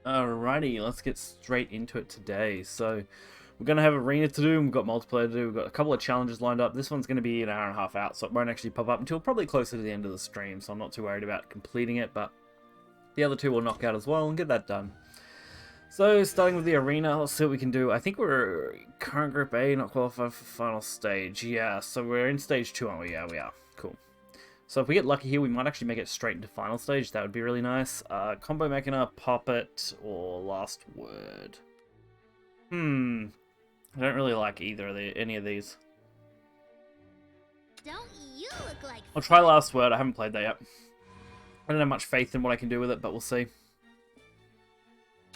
Alrighty, let's get straight into it today. So, we're going to have arena to do, we've got multiplayer to do, we've got a couple of challenges lined up. This one's going to be an hour and a half out, so it won't actually pop up until probably closer to the end of the stream, so I'm not too worried about completing it, but the other two will knock out as well and get that done. So, starting with the arena, let's see what we can do. I think we're current group A, not qualified for final stage. Yeah, so we're in stage 2, aren't we? Yeah, we are. Cool. So if we get lucky here, we might actually make it straight into final stage. That would be really nice. Combo Mechana, Puppet, or Last Word. I don't really like either of any of these. Don't you look like I'll try Last Word. I haven't played that yet. I don't have much faith in what I can do with it, but we'll see.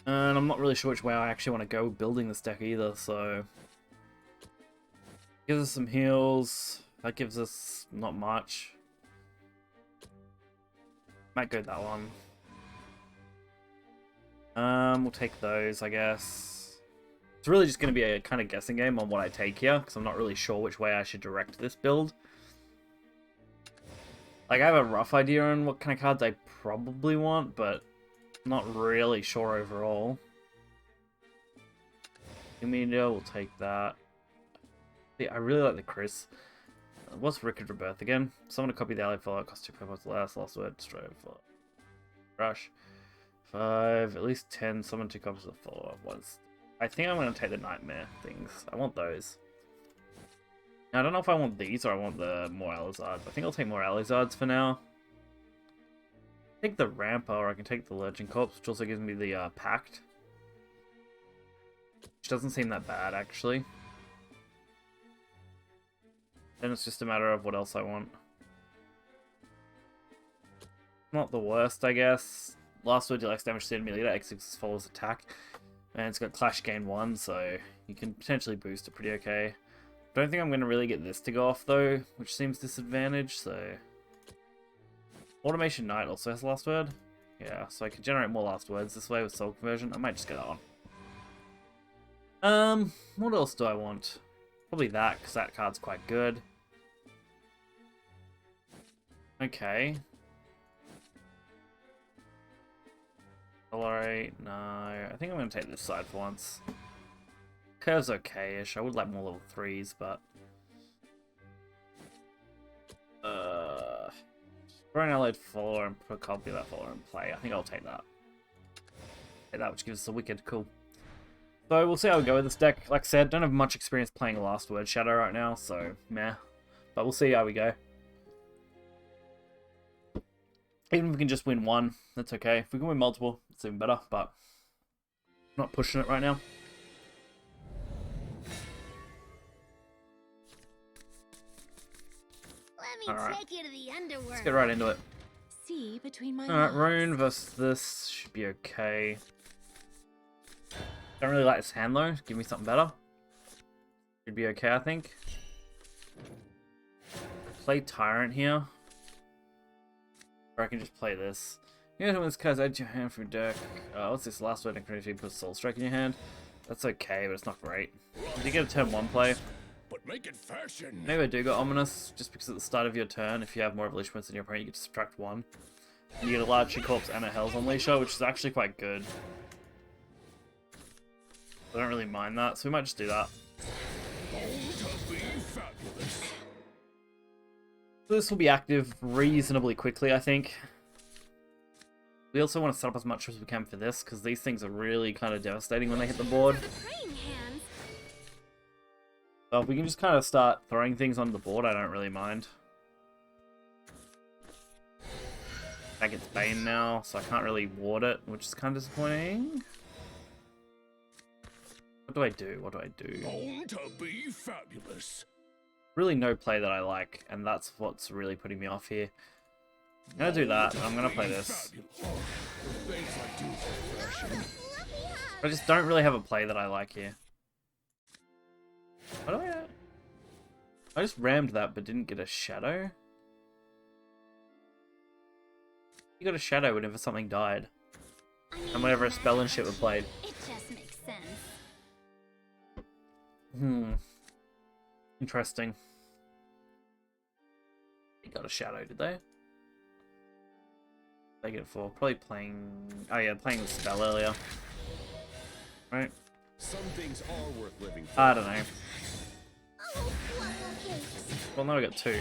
And I'm not really sure which way I actually want to go building this deck either, so... Gives us some heals. That gives us not much. Might go that one. We'll take those, I guess. It's really just going to be a kind of guessing game on what I take here, because I'm not really sure which way I should direct this build. Like, I have a rough idea on what kind of cards I probably want, but I'm not really sure overall. Emilia, we'll take that. Yeah, I really like the Chris. What's Rickard Rebirth again? Someone to copy the ally follow, cost 2 points last word, destroy for rush. 5, at least 10, someone 2 copies of the follow up once. I think I'm going to take the nightmare things. I want those. Now, I don't know if I want these or I want the more Alizards. I think I'll take more Alizards for now. Take the Rampa, or I can take the Lurching Corpse, which also gives me the Pact. Which doesn't seem that bad, actually. Then it's just a matter of what else I want. Not the worst, I guess. Last Word deals damage to enemy leader, X6 follows attack. And it's got Clash gain 1, so you can potentially boost it pretty okay. Don't think I'm going to really get this to go off, though, which seems disadvantaged, so... Automation Knight also has Last Word. Yeah, so I can generate more Last Words this way with Soul Conversion. I might just get that one. What else do I want? Probably that, because that card's quite good. Okay. Tolerate, no. I think I'm going to take this side for once. Curve's okay-ish. I would like more level 3s, but... For an allied follower and put a copy of that follower in play. I think I'll take that. Take that, which gives us a wicked. Cool. So we'll see how we go with this deck. Like I said, don't have much experience playing Last Word Shadow right now, so meh. But we'll see how we go. Even if we can just win one, that's okay. If we can win multiple, it's even better, but I'm not pushing it right now. Let me take you to the underworld. Let's get right into it. See between my Alright, Rune versus this should be okay. Don't really like this hand though. Give me something better. Should be okay, I think. Play Tyrant here. Or I can just play this. You know when this card's add to your hand from your deck. What's this Last Word? You put Soul Strike in your hand. That's okay, but it's not great. Did you get a turn 1 play? But make it fashion. Maybe I do go Ominous, just because at the start of your turn, if you have more Evolution points than your opponent, you get to subtract 1. And you get a Lurching Corpse and a Hell's Unleasher, which is actually quite good. I don't really mind that, so we might just do that. So this will be active reasonably quickly, I think. We also want to set up as much as we can for this, because these things are really kind of devastating when they hit the board. So if we can just kind of start throwing things onto the board, I don't really mind. That gets Bane now, so I can't really ward it, which is kind of disappointing. What do I do? What do I do? Born to be fabulous. Really no play that I like, and that's what's really putting me off here. I'm gonna do that, and I'm gonna play this. I just don't really have a play that I like here. What do I just rammed that, but didn't get a shadow? You got a shadow whenever something died. And whenever a spell and shit were played. It just makes sense. Interesting. They got a shadow, did they? Take it for probably playing. Oh yeah, playing the spell earlier. Right. Some things are worth living for. I don't know. Oh, waffle cakes. Well, now we got 2.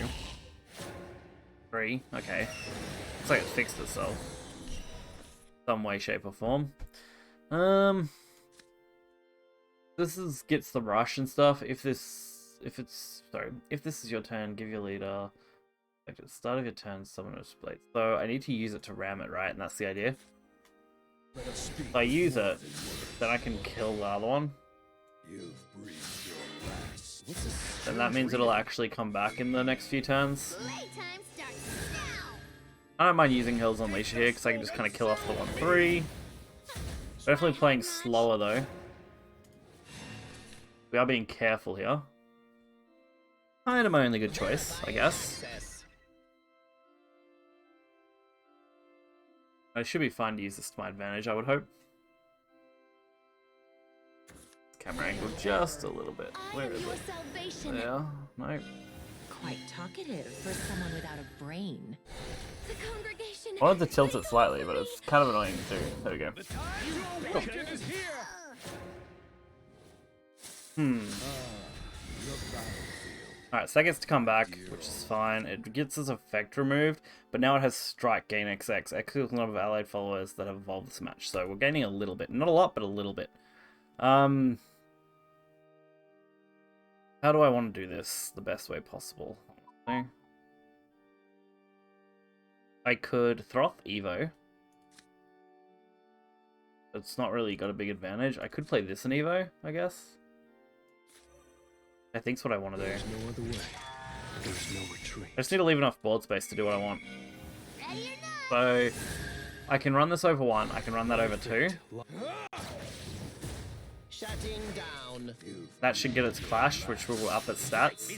3. Okay. Looks like it fixed itself. Some way, shape, or form. This gets the rush and stuff. If this is your turn, give your leader. Like at the start of your turn, summon a blade. So I need to use it to ram it, right? And that's the idea. If I use it, then I can kill the other one. You've breathed your last. Then that means it'll actually come back in the next few turns. Playtime starts now. I don't mind using Hell's Unleashed here because I can just kind of kill off the 1/3. Definitely playing slower though. We are being careful here. Kind of my only good choice, I guess. I should be fine to use this to my advantage, I would hope. Camera angle just a little bit. Where is it? There. Nope. Quite talkative for someone without a brain. The congregation. I wanted to tilt it slightly, but it's kind of annoying to do. There we go. Alright, so that gets to come back, which is fine. It gets its effect removed, but now it has Strike, gain XX. X equals the number of allied followers that have evolved this match. So we're gaining a little bit. Not a lot, but a little bit. How do I want to do this the best way possible? I could throw off Evo. It's not really got a big advantage. I could play this in Evo, I guess. I think's what I want to do. There's no other way. There's no retreat. I just need to leave enough board space to do what I want. Ready or not? So I can run this over 1. I can run that over 2. Shutting down. That should get its clash, which will up its stats.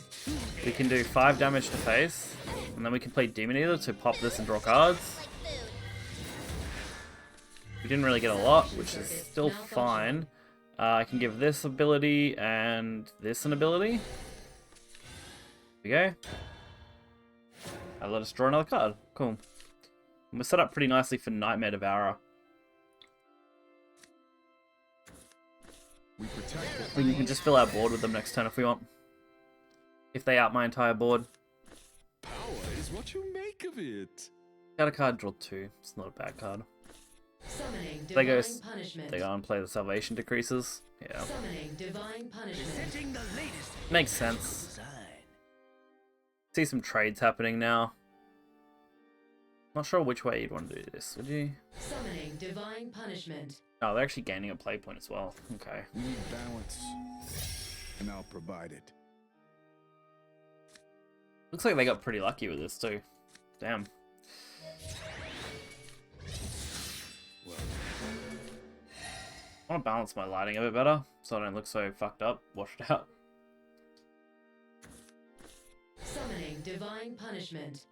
We can do 5 damage to face, and then we can play Demon Eater to pop this and draw cards. Like food. We didn't really get a lot, which is still fine. I can give this ability and this an ability. There we go. Let us draw another card. Cool. And we're set up pretty nicely for Nightmare Devourer. We can just fill our board with them next turn if we want. If they out my entire board. Power is what you make of it. Got a card, draw 2. It's not a bad card. Summoning They go, divine punishment. they go and play the Salvation Decreases. Yeah. Summoning divine punishment. Presenting the latest Makes sense. design. See some trades happening now. Not sure which way you'd want to do this, would you? Summoning divine punishment. Oh, they're actually gaining a play point as well. Okay. We need balance, and I'll provide it. Looks like they got pretty lucky with this too. Damn. I want to balance my lighting a bit better so I don't look so fucked up, washed out. Summoning divine punishment.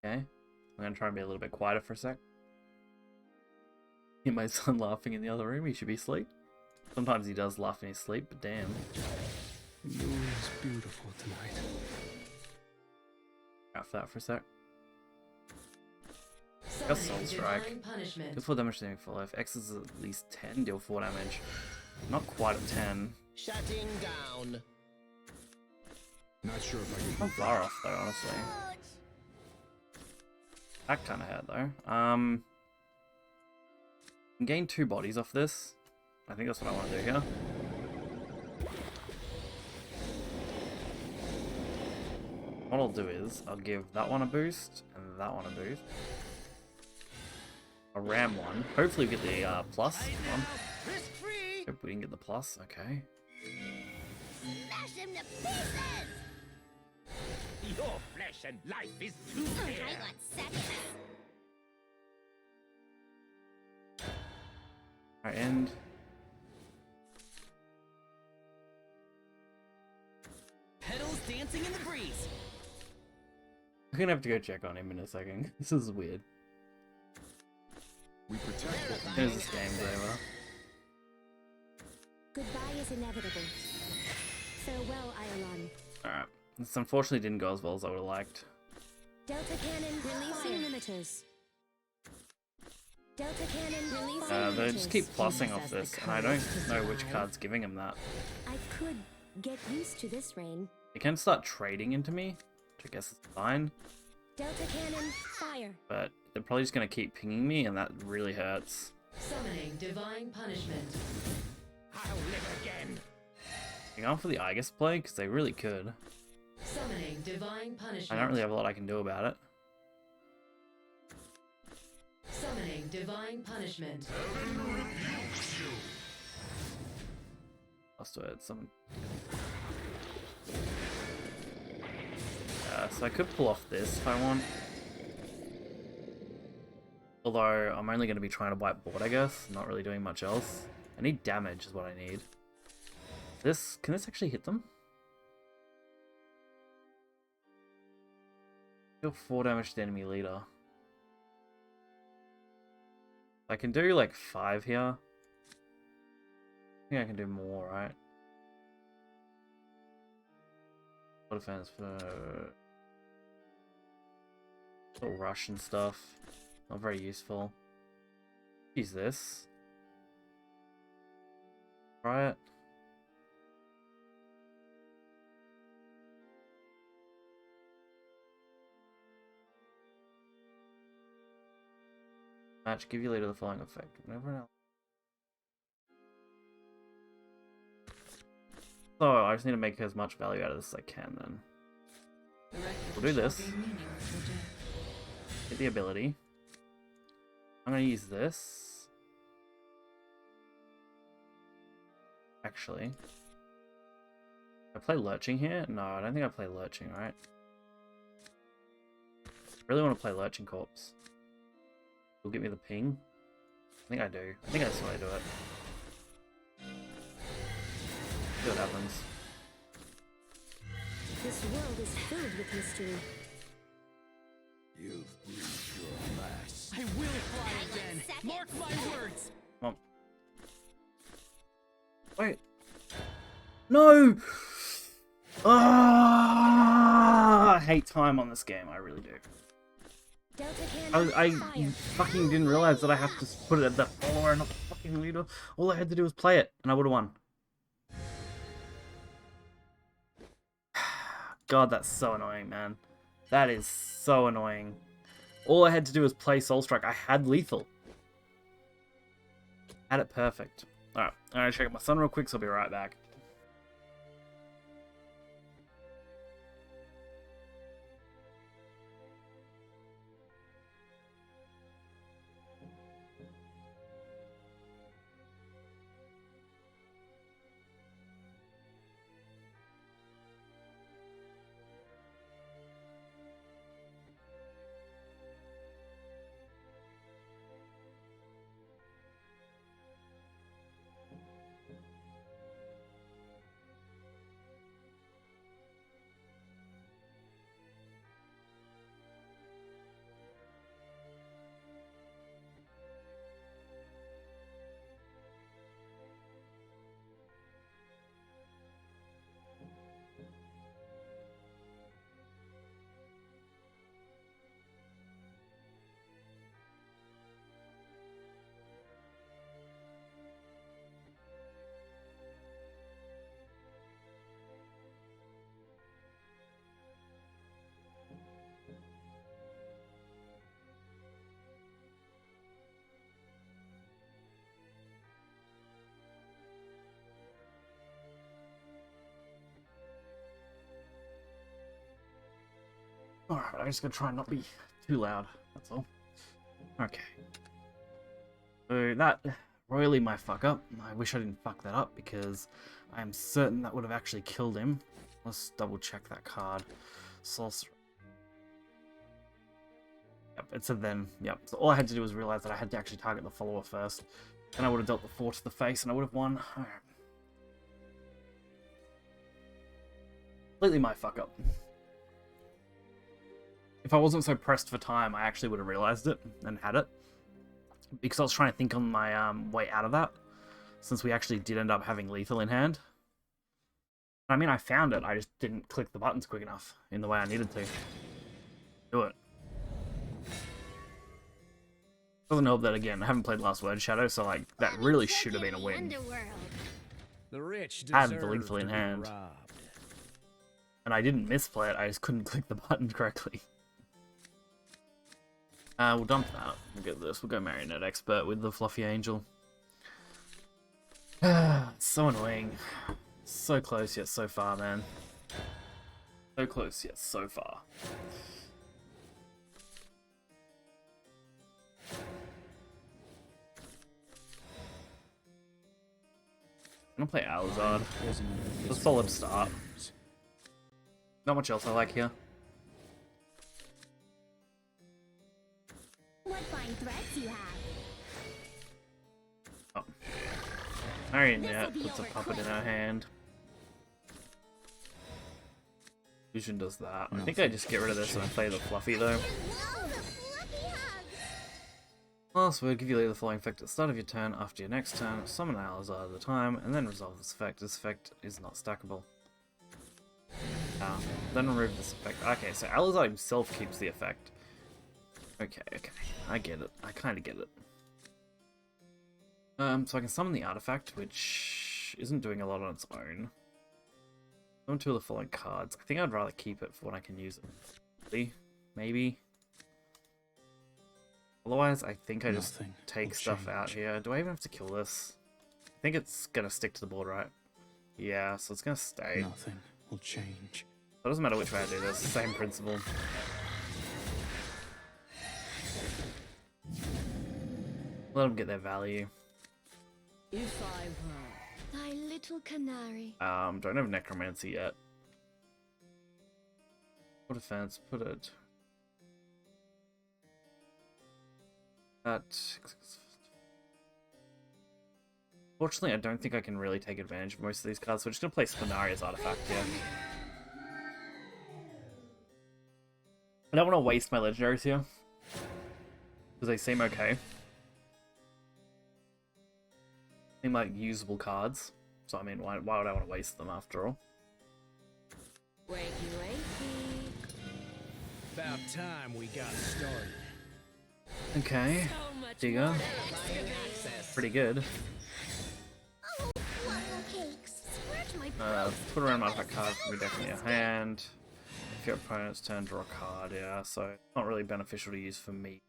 Okay. I'm going to try and be a little bit quieter for a sec. Hear my son laughing in the other room. He should be asleep. Sometimes he does laugh in his sleep, but damn. The moon is beautiful tonight. Out for that for a sec. Got Soul Summoning Strike. divine punishment. Deal 4 damage to enemy for life. X is at least 10, deal 4 damage. Not quite at 10. Shutting down. Not sure if I can. Not far off though, honestly. That kind of hurt though. Can gain 2 bodies off this. I think that's what I want to do here. What I'll do is I'll give that one a boost and that one a boost. A ram one. Hopefully we get the plus one. Risk-free. Hope we didn't get the plus. Okay. Smash him to pieces. Your flesh and life is too I dear. want seconds. Alright, end. Petals dancing in the breeze. I'm gonna have to go check on him in a second. This is weird. We protect what As this game's over. Goodbye is inevitable. Farewell, Iolon. Alright. This unfortunately didn't go as well as I would have liked. Delta cannon releasing limiters. Delta cannon releasing They limiters. just keep plussing off has the this, and I courage don't to know which survive. card's giving him that. I could get used to this rain. They can start trading into me, which I guess is fine, Delta cannon fire. but they're probably just going to keep pinging me, and that really hurts. Summoning divine punishment. I'll live again. I'm going for the Aegis play, because they really could. Summoning divine punishment. I don't really have a lot I can do about it. Summoning divine punishment. I'll still add some. So I could pull off this if I want. Although I'm only going to be trying to wipe board, I guess. Not really doing much else. I need damage is what I need. Can this actually hit them? Deal 4 damage to the enemy leader. I can do like 5 here. I think I can do more, right? What defense for little rush and stuff. Not very useful. Use this. Try it. Match, give your leader the following effect. Whenever else. So I just need to make as much value out of this as I can then. We'll do this. Get the ability. I'm gonna use this. Actually. I play Lurching here? No, I don't think I play Lurching, right? I really want to play Lurching Corpse. Will give me the ping? I think I do. I think that's why I do it. See what happens. This world is filled with mystery. You've breathed your last. I will fly again. Mark my words. Come on. Wait. No! Ah! I hate time on this game. I really do. Delta cannon I fire. fucking didn't realize that I have to put it at the follower and not the fucking leader. All I had to do was play it, and I would have won. God, that's so annoying, man. That is so annoying. All I had to do was play Soul Strike. I had lethal. Had it perfect. Alright, I'm gonna check out my son real quick, so I'll be right back. Alright, I'm just gonna try and not be too loud, that's all. Okay. So that royally my fuck up. I wish I didn't fuck that up because I am certain that would have actually killed him. Let's double check that card. Sorcerer. Yep, it said then. Yep, so all I had to do was realize that I had to actually target the follower first. Then I would have dealt the 4 to the face and I would have won. Alright. Completely my fuck up. If I wasn't so pressed for time, I actually would have realized it and had it. Because I was trying to think on my way out of that. Since we actually did end up having lethal in hand. I mean, I found it. I just didn't click the buttons quick enough in the way I needed to. Do it. Doesn't help that, again, I haven't played Last Word Shadow, so like that really should have been a win. The rich I had the deserve lethal to in be hand. robbed. And I didn't misplay it, I just couldn't click the button correctly. We'll dump that. We'll get this. We'll go Marionette Expert with the Fluffy Angel. So annoying. So close yet so far, man. So close yet so far. I'm gonna play Alizard. It's a solid start. Not much else I like here. What fine threats you have. Oh. Marionette puts a puppet in her hand. Fusion does that. I think I just get rid of this and I play the Fluffy though. Last word, give you the following effect at the start of your turn. After your next turn, summon an Alizard at a time, and then resolve this effect. This effect is not stackable. Then remove this effect. Okay, so Alizard himself keeps the effect. Okay, I get it. I kind of get it. So I can summon the artifact, which isn't doing a lot on its own. Summon two of the following cards. I think I'd rather keep it for when I can use it. Maybe. Otherwise, I think I just take stuff out here. Do I even have to kill this? I think it's gonna stick to the board, right? Yeah, so it's gonna stay. Nothing will change. It doesn't matter which way I do this, same principle. Let them get their value. If I were thy little canary. Don't have Necromancy yet. Put a fence, put it... Fortunately, I don't think I can really take advantage of most of these cards, so we're just going to play Spinaria's Artifact here. I don't want to waste my legendaries here, because they seem okay. Seem like usable cards, so I mean, why would I want to waste them after all? Wakey, wakey. About time we got started. Okay, Digger. Pretty good. Oh, fluffy cakes. Scratch my Put around artifact card can be definitely a hand. If your opponent's turn, draw a card, yeah, so not really beneficial to use for me.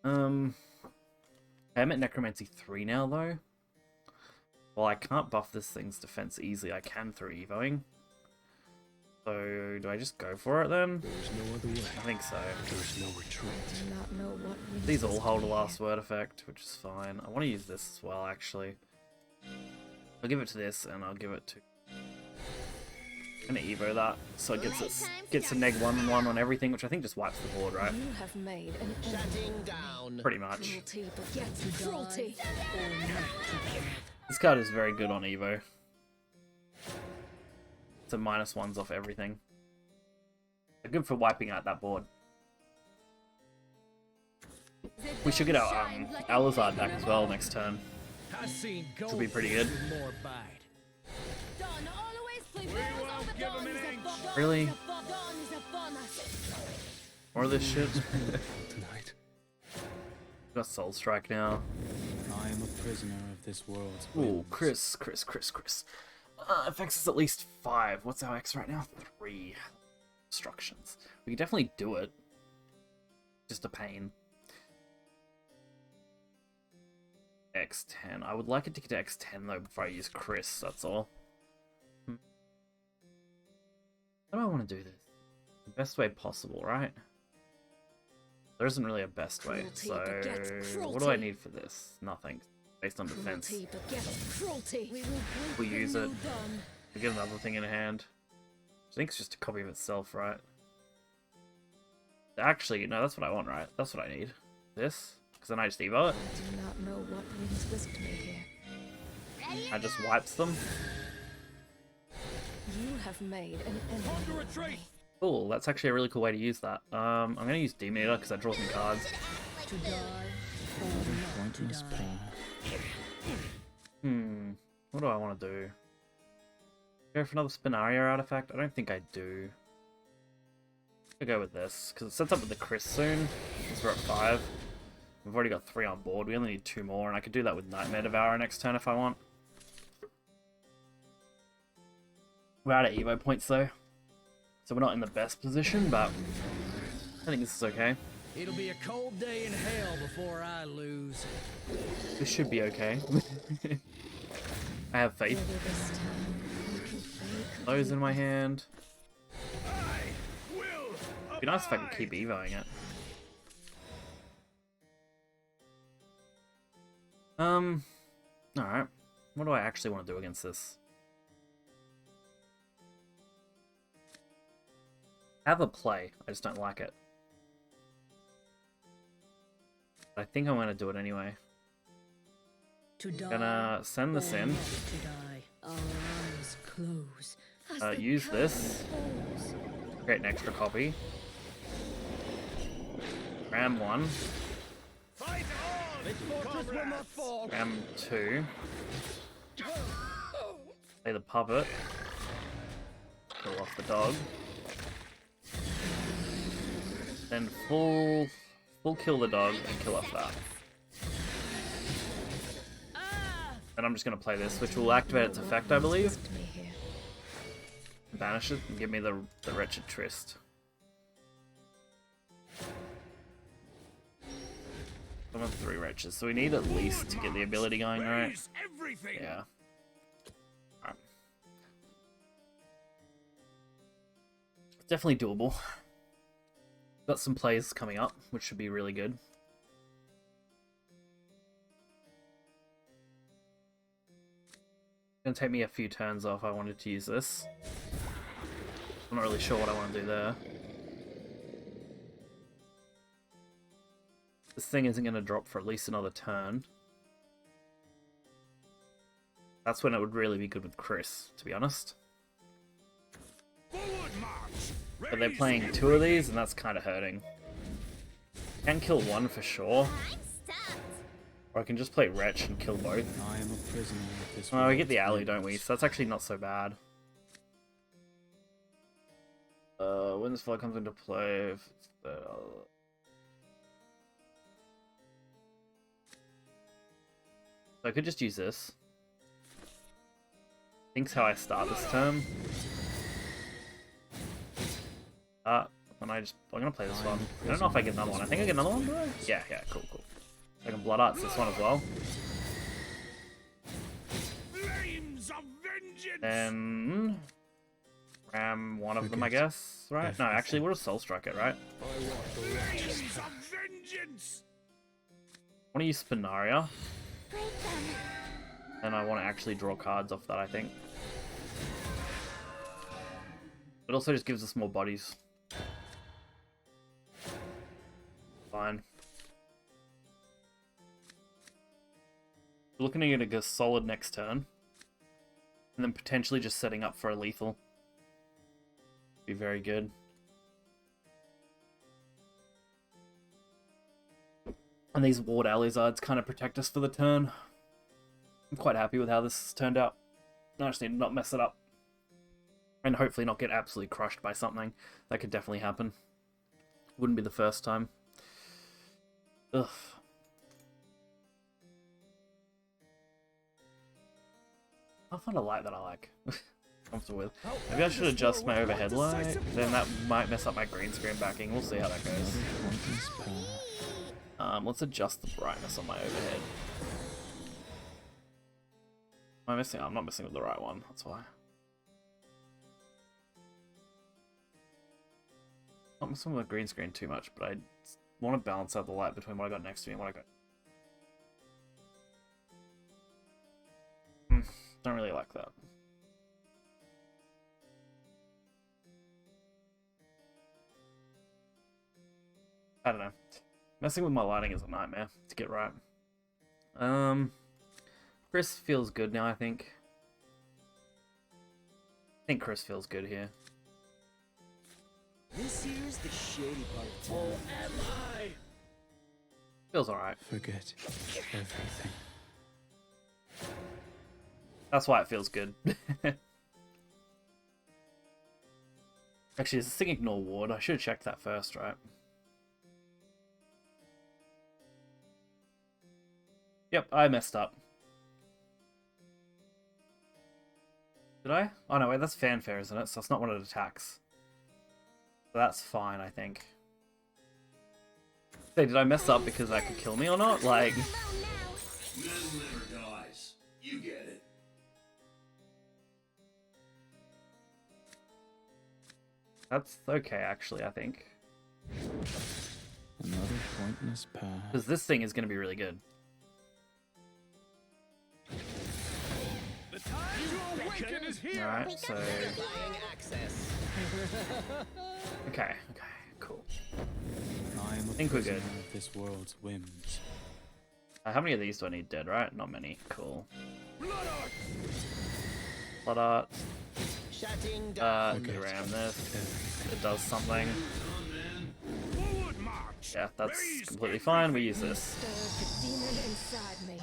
I'm at Necromancy 3 now though. While I can't buff this thing's defense easily, I can through Evoing. So, do I just go for it then? There's no other way. I think so. There's no retreat. do not know what These all hold a last word effect, which is fine. I want to use this as well, actually. I'll give it to this, and I'll give it to... I'm gonna Evo that, so it gets a neg 1/1 on everything, which I think just wipes the board, right? You have made an Shutting down. Pretty much. cruelty begets cruelty. This card is very good on Evo. It's a -1s off everything. They're good for wiping out that board. We should get our Alizard back as well next turn. I've seen gold Should be pretty good. with more bite. Really? More of this shit? Tonight, We've got Soul Strike now. I am a prisoner of this world's Ooh, whims. Chris. FX is at least 5. What's our X right now? 3 instructions. We can definitely do it. Just a pain. X10. I would like it to get to X10 though before I use Chris, that's all. How do I want to do this? The best way possible, right? There isn't really a best way, so what do I need for this? Nothing. Based on defense. We use it. We get another thing in hand. I think it's just a copy of itself, right? Actually, no, that's what I want, right? That's what I need. This? Because then I just Evo it. I do not know what winds whisked me here. I just wipes them. You have made an enemy. Under retreat. Cool, that's actually a really cool way to use that. I'm going to use Demon Eater because that draws me cards. To die or not to die. What do I want to do? Go for another Spinario artifact? I don't think I do. I'll go with this, because it sets up with the Chris soon, because we're at 5. We've already got 3 on board, we only need 2 more, and I could do that with Nightmare Devourer next turn if I want. We're out of Evo points though, so we're not in the best position, but I think this is okay. It'll be a cold day in hell before I lose. This should be okay. I have faith. Maybe this time you can break Those in my hand. I will It'd be nice if I could keep evoing it. Alright. What do I actually want to do against this? Have a play, I just don't like it. But I think I'm gonna do it anyway. To die. Gonna send this in. To die. Our eyes close. as the Use curtain this. falls. Create an extra copy. Ram 1. Fight on! This fortress will not fall. Ram 2. Play the puppet. Kill off the dog. Then full kill the dog and kill off that. And I'm just gonna play this, which will activate its effect, I believe. Resist me here. Banish it and give me the wretched Tryst. I'm on 3 wretches, so we need at least to get the ability going, right? raise everything. Yeah. Alright. Definitely doable. Got some plays coming up, which should be really good. Gonna take me a few turns off. I wanted to use this. I'm not really sure what I want to do there. This thing isn't going to drop for at least another turn. That's when it would really be good with Chris, to be honest. Forward march. But they're Raise playing 2 of these, and that's kind of hurting. Can kill 1 for sure. Or I can just play Wretch and kill both. I am a prisoner of this Oh, we get world's the alley, don't we? whims. So that's actually not so bad. When this fly comes into play, if it's I could just use this. Think's how I start this turn. And I'm gonna play this one. I don't know if I get another one. I think I get another one, do I? Yeah, cool. I can Blood Arts this one as well. flames of vengeance. Then ram one of them, I Forget guess, right? No, actually, we'll just Soul Strike it, right? Flames of vengeance. I want to use Spinaria. And I want to actually draw cards off that, I think. It also just gives us more bodies. Fine. We're looking at a solid next turn. And then potentially just setting up for a lethal. Be very good. And these Ward Alizards kind of protect us for the turn. I'm quite happy with how this has turned out. I just need to not mess it up. And hopefully not get absolutely crushed by something. That could definitely happen. Wouldn't be the first time. Ugh. I'll find a light that I like. Comfortable with. Maybe I should adjust my overhead light. Then that might mess up my green screen backing. We'll see how that goes. Let's adjust the brightness on my overhead. Am I missing? I'm not missing with the right one. That's why. Not messing with the green screen too much, but I want to balance out the light between what I got next to me and what I got. Don't really like that. I don't know. Messing with my lighting is a nightmare to get right. Chris feels good now, I think. I think Chris feels good here. This here's the shady part of town. Oh, am I? Feels alright. Forget everything. That's why it feels good. Actually, it's a thing ignore ward. I should have checked that first, right? Yep, I messed up. Did I? Oh no, wait, that's fanfare, isn't it? So it's not one of the attacks. So that's fine, I think. Hey, did I mess up because that could kill me or not? Like... Metal never dies. You get it. That's okay, actually, I think. Another pointless path. Because this thing is going to be really good. The time to awaken is here. Alright, so... Okay, cool. I am a think we're prisoner good. of this world's whims. How many of these do I need dead, right? Not many. Cool. Blood art. Blood art. Shutting down. Could ram this. It does something. Forward march. Yeah, that's Raise completely fine. We use this. Stir the demon inside me.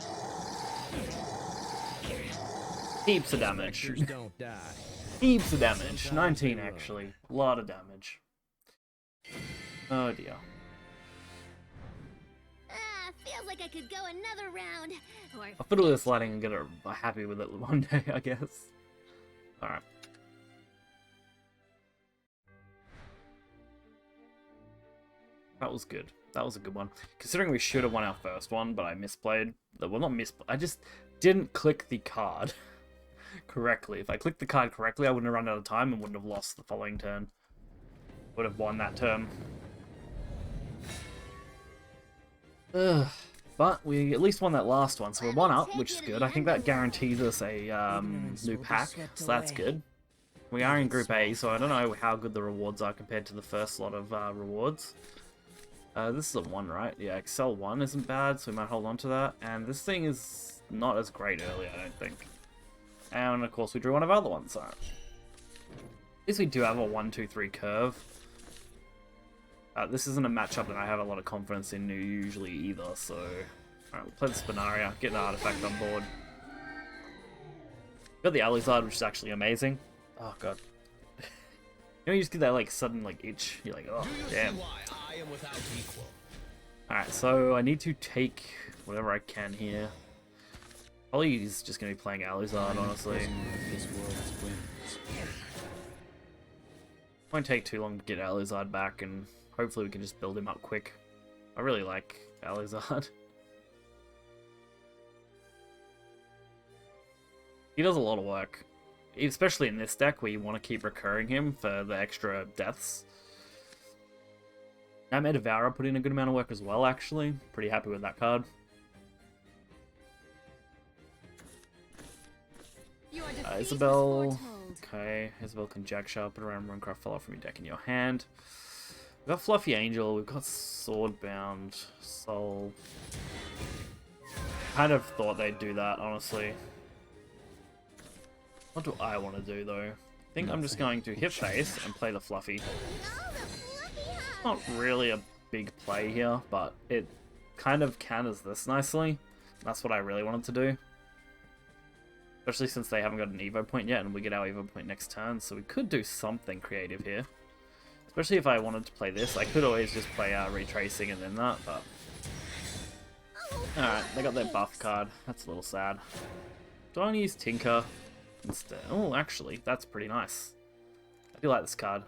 Heaps of damage. Vectors don't die. Heaps of damage. 19 actually. A lot of damage. Oh dear. Feels like I could go another round. Or I'll fiddle this lighting and get happy with it one day, I guess. Alright. That was good. That was a good one. Considering we should have won our first one, but I misplayed. Well, not misplayed. I just didn't click the card correctly. If I clicked the card correctly, I wouldn't have run out of time and wouldn't have lost the following turn. Would have won that turn. Ugh. But we at least won that last one, so we're one up, which is good. I think that guarantees us a new pack, so that's good. We are in Group A, so I don't know how good the rewards are compared to the first lot of rewards. This is a 1, right? Yeah, Excel 1 isn't bad, so we might hold on to that. And this thing is not as great early, I don't think. And of course we drew one of our other ones, so... At least we do have a 1, 2, 3 curve. This isn't a matchup that I have a lot of confidence in usually either, so... Alright, we'll play the Spinaria, get an artifact on board. Got the Alizard, which is actually amazing. Oh god. You know, you just get that like sudden like itch. You're like, oh damn. Alright, so I need to take whatever I can here. Probably he's just gonna be playing Alizard, honestly. This world's whims. Won't take too long to get Alizard back, and hopefully we can just build him up quick. I really like Alizard. He does a lot of work. Especially in this deck where you want to keep recurring him for the extra deaths. Nightmare Devourer put in a good amount of work as well, actually. Pretty happy with that card. Isabel. Okay, Isabel Conjecture. Put around Runecraft Fellow from your deck in your hand. We've got Fluffy Angel. We've got Swordbound. Soul. Kind of thought they'd do that, honestly. What do I want to do, though? I think I'm just going to hit face and play the Fluffy. Not really a big play here, but it kind of counters this nicely. That's what I really wanted to do. Especially since they haven't got an Evo point yet, and we get our Evo point next turn, so we could do something creative here. Especially if I wanted to play this. I could always just play Retracing and then that, but... Alright, they got their buff card. That's a little sad. Do I want to use Tinker instead? Oh, actually, that's pretty nice. I do like this card.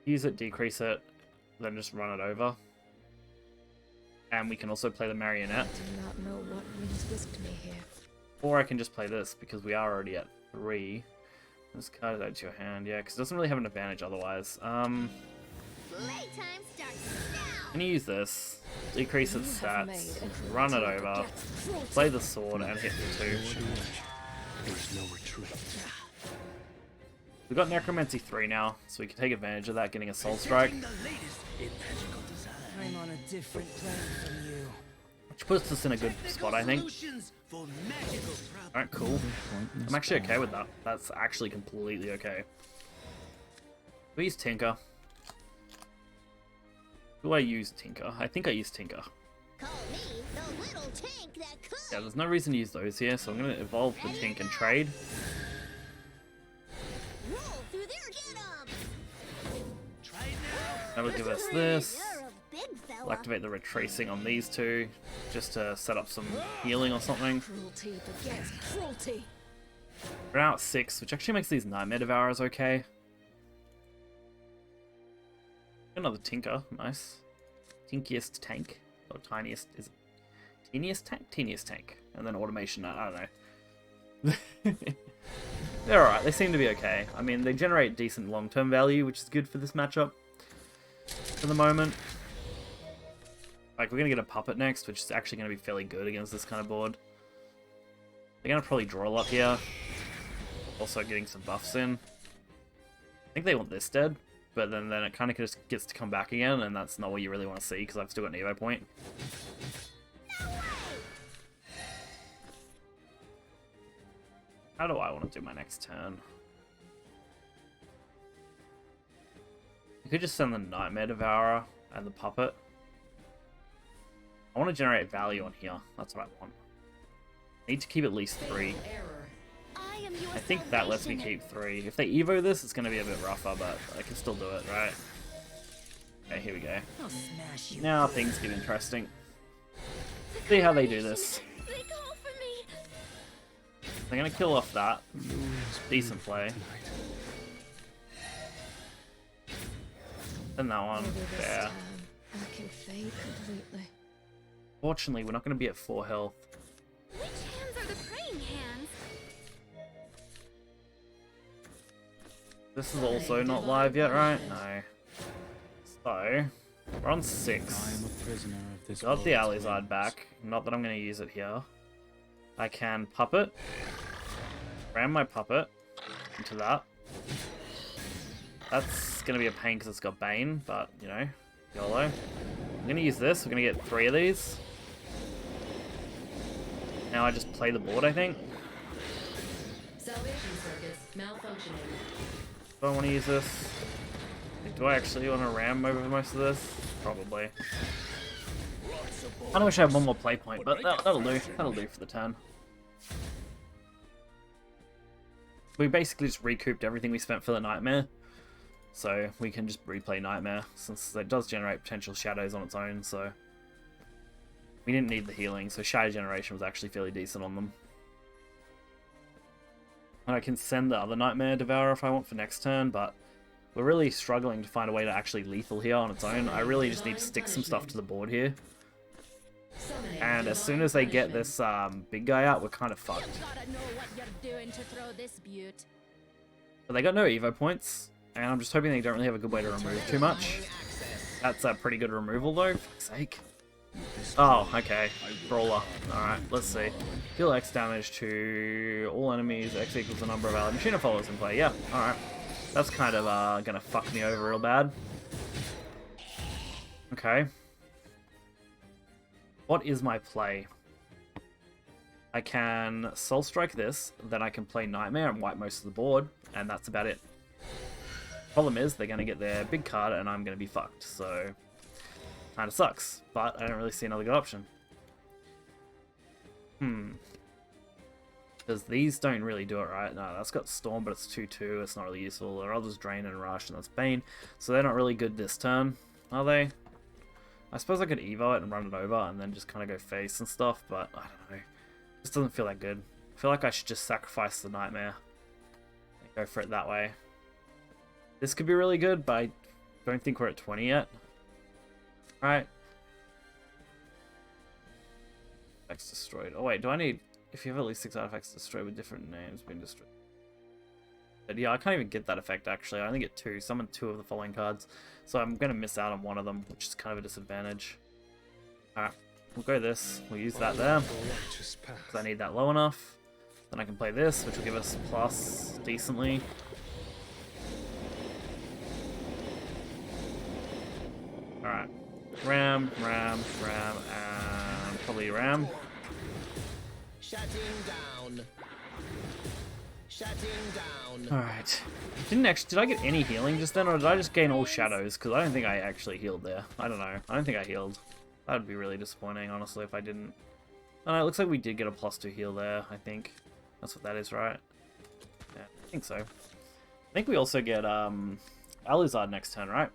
Use it, decrease it, then just run it over. And we can also play the Marionette. I do not know what winds whisked me here. Or I can just play this, because we are already at 3. This card is out to your hand, yeah, because it doesn't really have an advantage otherwise. playtime starts now. I'm gonna use this, decrease its You have stats, made a run it great over, death. play the sword, and hit the 2. There's no retreat. We've got Necromancy 3 now, so we can take advantage of that, getting a Soul Strike. I'm on a different plane from you. Which puts us in a good spot, I think. Alright, cool. I'm actually okay with that. That's actually completely okay. We use Tinker. Do I use Tinker? I think I use Tinker. Call me the little tank that could. Yeah, there's no reason to use those here, so I'm going to evolve the Tink and trade. Roll through their That'll give us this. You're a big fella. We'll activate the retracing on these two, just to set up some healing or something. Cruelty begets cruelty. We're now at 6, which actually makes these Nightmare Devourers okay. Another Tinker, nice. Tinkiest tank, or tiniest, is it? Teeniest tank? Teeniest tank. And then automation, I don't know. They're alright, they seem to be okay. I mean, they generate decent long-term value, which is good for this matchup. For the moment. Like, we're gonna get a Puppet next, which is actually gonna be fairly good against this kind of board. They're gonna probably draw a lot here. Also getting some buffs in. I think they want this dead, but then it kind of just gets to come back again, and that's not what you really want to see, because I've still got an Evo point. How do I want to do my next turn? You could just send the Nightmare Devourer and the Puppet. I want to generate value on here. That's what I want. I need to keep at least 3. I think that lets me keep 3. If they Evo this, it's going to be a bit rougher, but I can still do it, right? Okay, here we go. I'll smash you. Now things get interesting. See how they do this. They call for me. They're going to kill off that. Decent play. And that one. Maybe this There. time I can fade completely. Fortunately, we're not going to be at 4 health. Which hands are the praying hands? This is also not live yet, right? No. So, we're on 6. I am a prisoner of this Got the world's Alizard whims. back. Not that I'm going to use it here. I can Puppet. Ram my Puppet into that. That's going to be a pain because it's got Bane, but, you know, YOLO. I'm going to use this. We're going to get 3 of these. Now I just play the board, I think. Salvation circuits malfunctioning. Do I want to use this? Do I actually want to ram over most of this? Probably. I wish I had one more play point, but that'll do. That'll do for the turn. We basically just recouped everything we spent for the Nightmare. So we can just replay Nightmare, since it does generate potential shadows on its own, so... We didn't need the healing, so Shadow Generation was actually fairly decent on them. And I can send the other Nightmare Devourer if I want for next turn, but we're really struggling to find a way to actually lethal here on its own. I really just need to stick some stuff to the board here. And as soon as they get this big guy out, we're kind of fucked. Gotta know what you're doing to throw this beaut. But they got no Evo points, and I'm just hoping they don't really have a good way to remove too much. That's a pretty good removal though, for fuck's sake. Oh, okay. Brawler. Alright, let's see. Deal X damage to all enemies. X equals the number of allied machine followers in play. Yeah, alright. That's kind of gonna fuck me over real bad. Okay. What is my play? I can Soul Strike this, then I can play Nightmare and wipe most of the board, and that's about it. Problem is, they're gonna get their big card and I'm gonna be fucked, so... Kinda sucks, but I don't really see another good option. Because these don't really do it right. No, that's got Storm, but it's 2-2, it's not really useful. Or I'll just Drain and Rush, and that's Bane. So they're not really good this turn, are they? I suppose I could Evo it and run it over, and then just kind of go face and stuff, but I don't know. It just doesn't feel that good. I feel like I should just sacrifice the Nightmare. And go for it that way. This could be really good, but I don't think we're at 20 yet. Right. Effects destroyed. Oh wait, do I need... If you have at least 6 artifacts destroyed with different names being destroyed. But yeah, I can't even get that effect actually. I only get 2. Summon 2 of the following cards. So I'm going to miss out on one of them, which is kind of a disadvantage. Alright, we'll go this. We'll use that there. Because I need that low enough. Then I can play this, which will give us plus decently. Alright. Ram, and probably Ram. Shutting down. Shutting down. Alright. Did I get any healing just then, or did I just gain all shadows? Because I don't think I actually healed there. I don't know. I don't think I healed. That would be really disappointing, honestly, if I didn't. Oh, no, it looks like we did get a +2 heal there, I think. That's what that is, right? Yeah, I think so. I think we also get Alizard next turn, right?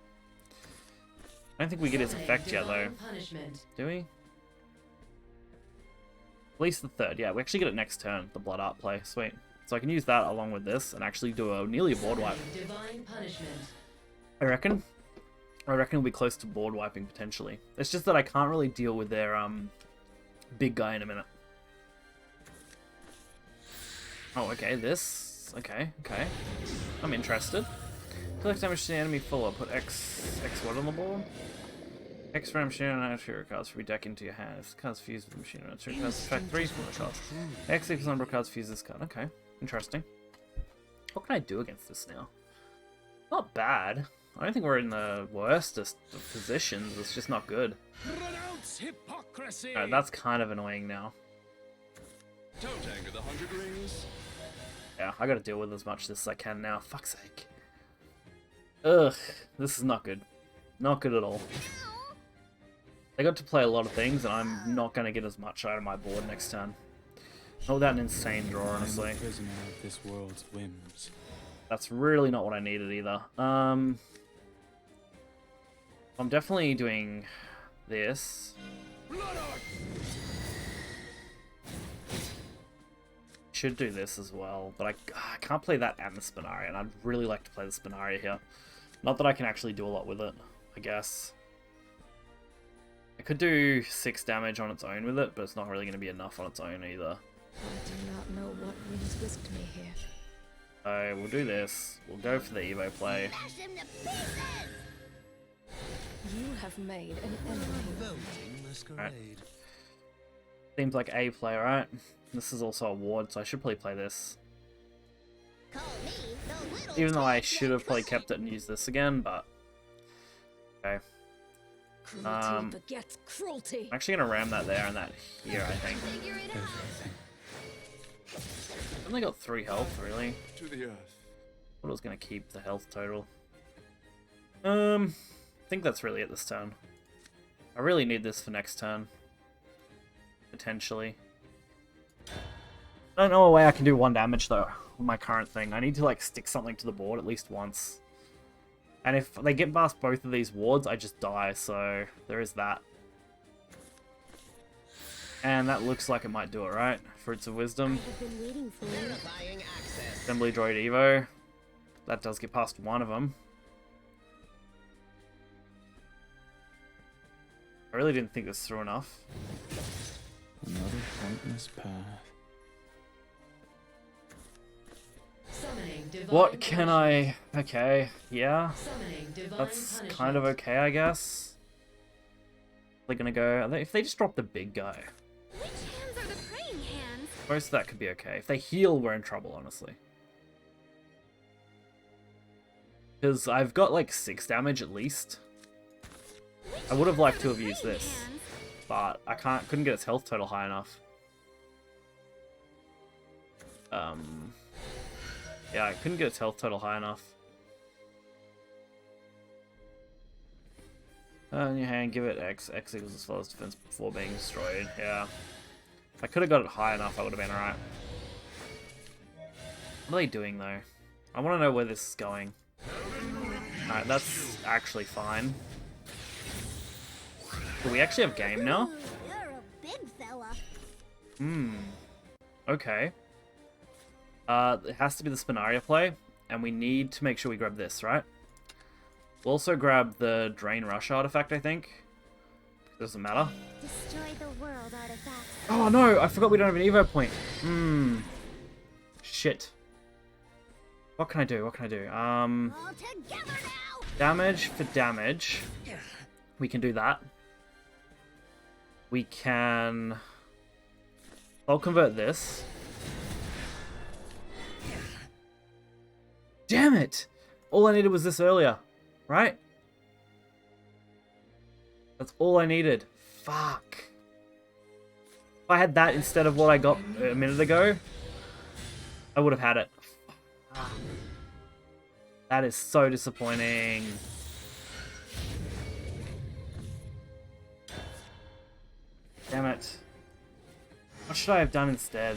I don't think we get its effect yet, though. Punishment. Do we? At least the third. Yeah, we actually get it next turn, the Blood Art play. Sweet. So I can use that along with this and actually do a nearly a board wipe. Divine punishment. I reckon we'll be close to board wiping potentially. It's just that I can't really deal with their big guy in a minute. Oh, okay, this. Okay. I'm interested. Collect damage to the enemy full. Put X what on the board? X for machine and add your cards for every deck into your hand. If the cards fuse with the machine, add your cards. Subtract 3 from the cards. X equals number of cards fuse this card. Okay, interesting. What can I do against this now? Not bad. I don't think we're in the worstest of positions. It's just not good. Renounce hypocrisy. Alright, that's kind of annoying now. Don't anger the 100 rings. Yeah, I gotta deal with as much of this as I can now. Fuck's sake. Ugh, this is not good. Not good at all. I got to play a lot of things, and I'm not gonna get as much out of my board next turn. Not without an insane draw, honestly. I'm a prisoner of this world's whims. That's really not what I needed either. I'm definitely doing this. Should do this as well, but I can't play that and the Spinaria, and I'd really like to play the Spinaria here. Not that I can actually do a lot with it, I guess. I could do 6 damage on its own with it, but it's not really going to be enough on its own either. I do not know what winds whisked me here. So we'll do this. We'll go for the Evo play. Smash him to pieces! You have made an enemy. Voting masquerade. Seems like a play, right? This is also a ward, so I should probably play this. Call me the little Even though I twig should have probably queen. kept it and used this again, but... Okay. Cruelty begets cruelty. I'm actually going to ram that there and that here, I think. Figure it out. Everything. I only got 3 health, really. To the earth. I thought I was going to keep the health total. I think that's really it this turn. I really need this for next turn. Potentially. I don't know a way I can do 1 damage, though, with my current thing. I need to, like, stick something to the board at least once. And if they get past both of these wards, I just die, so there is that. And that looks like it might do it, right? Fruits of Wisdom. I've been waiting for you. Verifying access. Assembly Droid Evo. That does get past one of them. I really didn't think this through enough. Another pointless path. Summoning divine What can punishment. I... Okay, yeah. Summoning divine That's punishment. kind of okay, I guess. They're gonna go... If they just drop the big guy, Which hands are the praying hands? most of that could be okay. If they heal, we're in trouble, honestly. Because I've got like 6 damage at least. I would have liked to have used this, Hands. but I couldn't get its health total high enough. Yeah, I couldn't get its health total high enough. In your hand, give it X. X equals as far as defense before being destroyed. Yeah. If I could have got it high enough, I would have been alright. What are they doing, though? I want to know where this is going. Alright, that's actually fine. Do we actually have game now? Ooh, you're a big fella. Okay. It has to be the Spinaria play, and we need to make sure we grab this, right? We'll also grab the Drain Rush artifact, I think. Doesn't matter. Destroy the world artifacts. Oh no, I forgot we don't have an Evo point. Shit. What can I do? What can I do? All together now. Damage for damage. We can do that. We can... I'll convert this. Damn it! All I needed was this earlier, right? That's all I needed. Fuck. If I had that instead of what I got a minute ago, I would have had it. That is so disappointing. Damn it. What should I have done instead?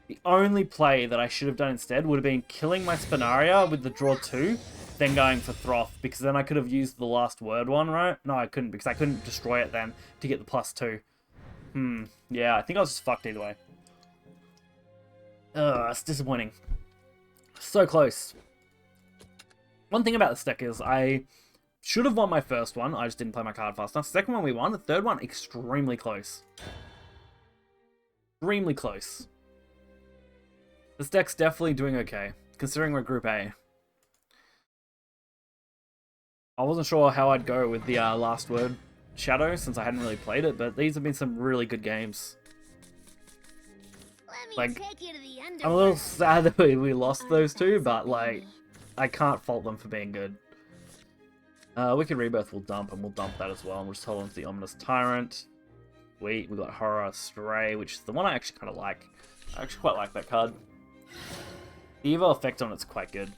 The only play that I should have done instead would have been killing my Spinaria with the draw 2 then going for Throth, because then I could have used the last word one, right? No, I couldn't, because I couldn't destroy it then to get the +2. Yeah, I think I was just fucked either way. Ugh, it's disappointing. So close. One thing about this deck is I should have won my first one. I just didn't play my card fast enough. Second one we won. The third one, extremely close. Extremely close. This deck's definitely doing okay, considering we're Group A. I wasn't sure how I'd go with the last word Shadow, since I hadn't really played it, but these have been some really good games. Let me take you to the underworld. I'm a little sad that we lost those two, but like, I can't fault them for being good. Wicked Rebirth will dump, and we'll dump that as well, and we'll just hold on to the Ominous Tyrant. We got Horror Stray, which is the one I actually kind of like. I actually quite like that card. The Evo effect on it's quite good.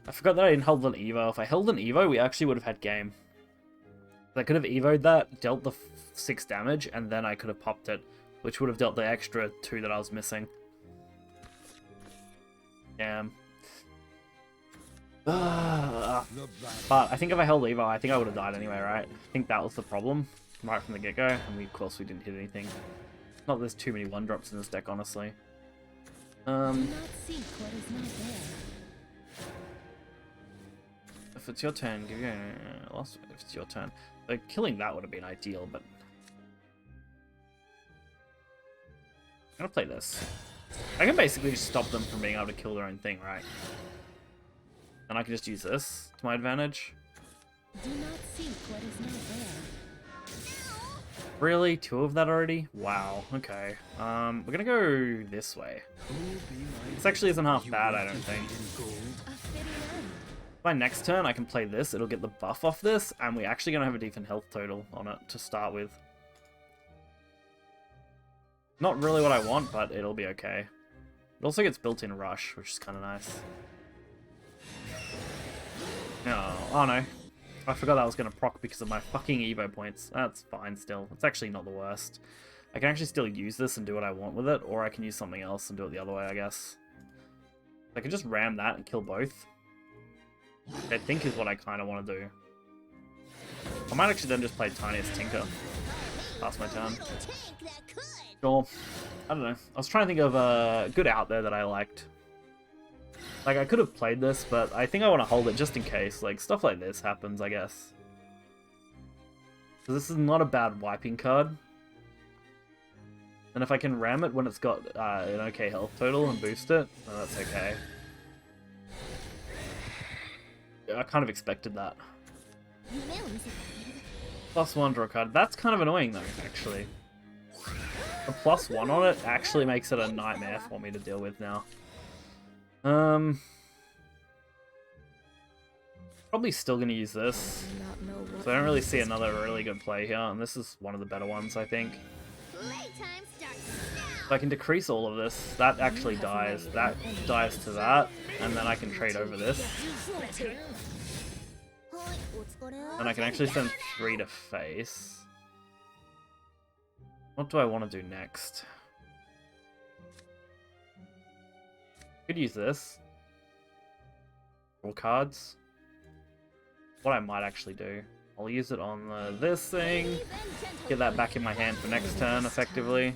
I forgot that I didn't hold an Evo. If I held an Evo, we actually would have had game. I could have Evo'd that, dealt the 6 damage, and then I could have popped it, which would have dealt the extra 2 that I was missing. Damn. But I think if I held Evo, I think I would have died anyway, right? I think that was the problem right from the get-go, and of course we didn't hit anything. Not that there's too many 1-drops in this deck, honestly. Do not seek what is not there. If it's your turn, give you last. If it's your turn, like killing that would have been ideal, but I'm gonna play this. I can basically just stop them from being able to kill their own thing, right? And I can just use this to my advantage. Do not seek what is not there. Really? 2 of that already? Wow. Okay. We're gonna go this way. This actually isn't half bad, I don't think. A fitting end. My next turn, I can play this. It'll get the buff off this, and we're actually gonna have a decent health total on it to start with. Not really what I want, but it'll be okay. It also gets built-in rush, which is kind of nice. Oh no. I forgot that was going to proc because of my fucking Evo points. That's fine still. It's actually not the worst. I can actually still use this and do what I want with it, or I can use something else and do it the other way, I guess. I can just ram that and kill both. Which I think is what I kind of want to do. I might actually then just play Tiniest Tinker. Pass my turn. Sure. I don't know. I was trying to think of a good out there that I liked. Like, I could have played this, but I think I want to hold it just in case. Like, stuff like this happens, I guess. So this is not a bad wiping card. And if I can ram it when it's got an okay health total and boost it, then that's okay. Yeah, I kind of expected that. +1 draw card. That's kind of annoying, though, actually. The +1 on it actually makes it a nightmare for me to deal with now. Probably still gonna use this. So I don't really see another really good play here, and this is one of the better ones, I think. So I can decrease all of this. That actually dies. That dies to that, and then I can trade over this. And I can actually send 3 to face. What do I want to do next? Could use this. Draw cards. What I might actually do, I'll use it on this thing. Get that back in my hand for next turn, effectively.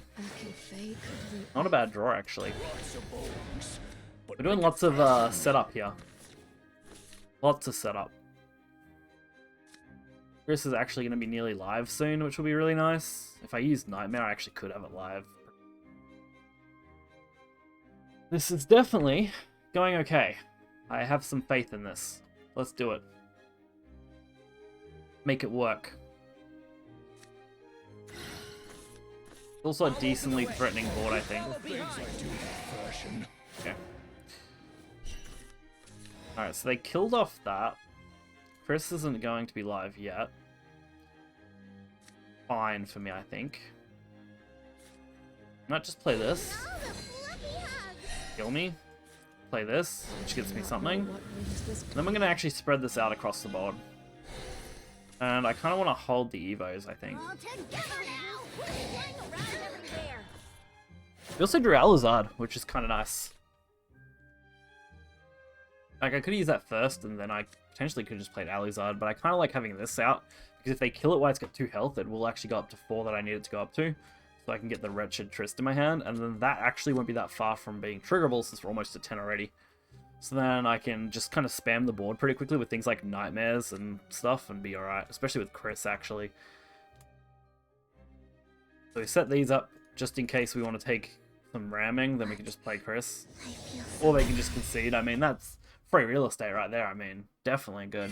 Not a bad draw, actually. We're doing lots of setup here. Lots of setup. Chris is actually going to be nearly live soon, which will be really nice. If I use Nightmare, I actually could have it live. This is definitely going okay. I have some faith in this. Let's do it. Make it work. It's also a decently threatening board, I think. Okay. Alright, so they killed off that. Chris isn't going to be live yet. Fine for me, I think. Might just play this. Kill me. Play this, which gets me something. Then we're going to actually spread this out across the board. And I kind of want to hold the Evos, I think. We also drew Alizard, which is kind of nice. Like, I could use that first, and then I potentially could have just played Alizard, but I kind of like having this out, because if they kill it while it's got 2 health, it will actually go up to 4 that I need it to go up to, so I can get the Wretched Tryst in my hand, and then that actually won't be that far from being triggerable, since we're almost at 10 already. So then I can just kind of spam the board pretty quickly with things like Nightmares and stuff, and be alright, especially with Chris, actually. So we set these up, just in case we want to take some ramming, then we can just play Chris. Or they can just concede. I mean, that's free real estate right there. I mean, definitely good.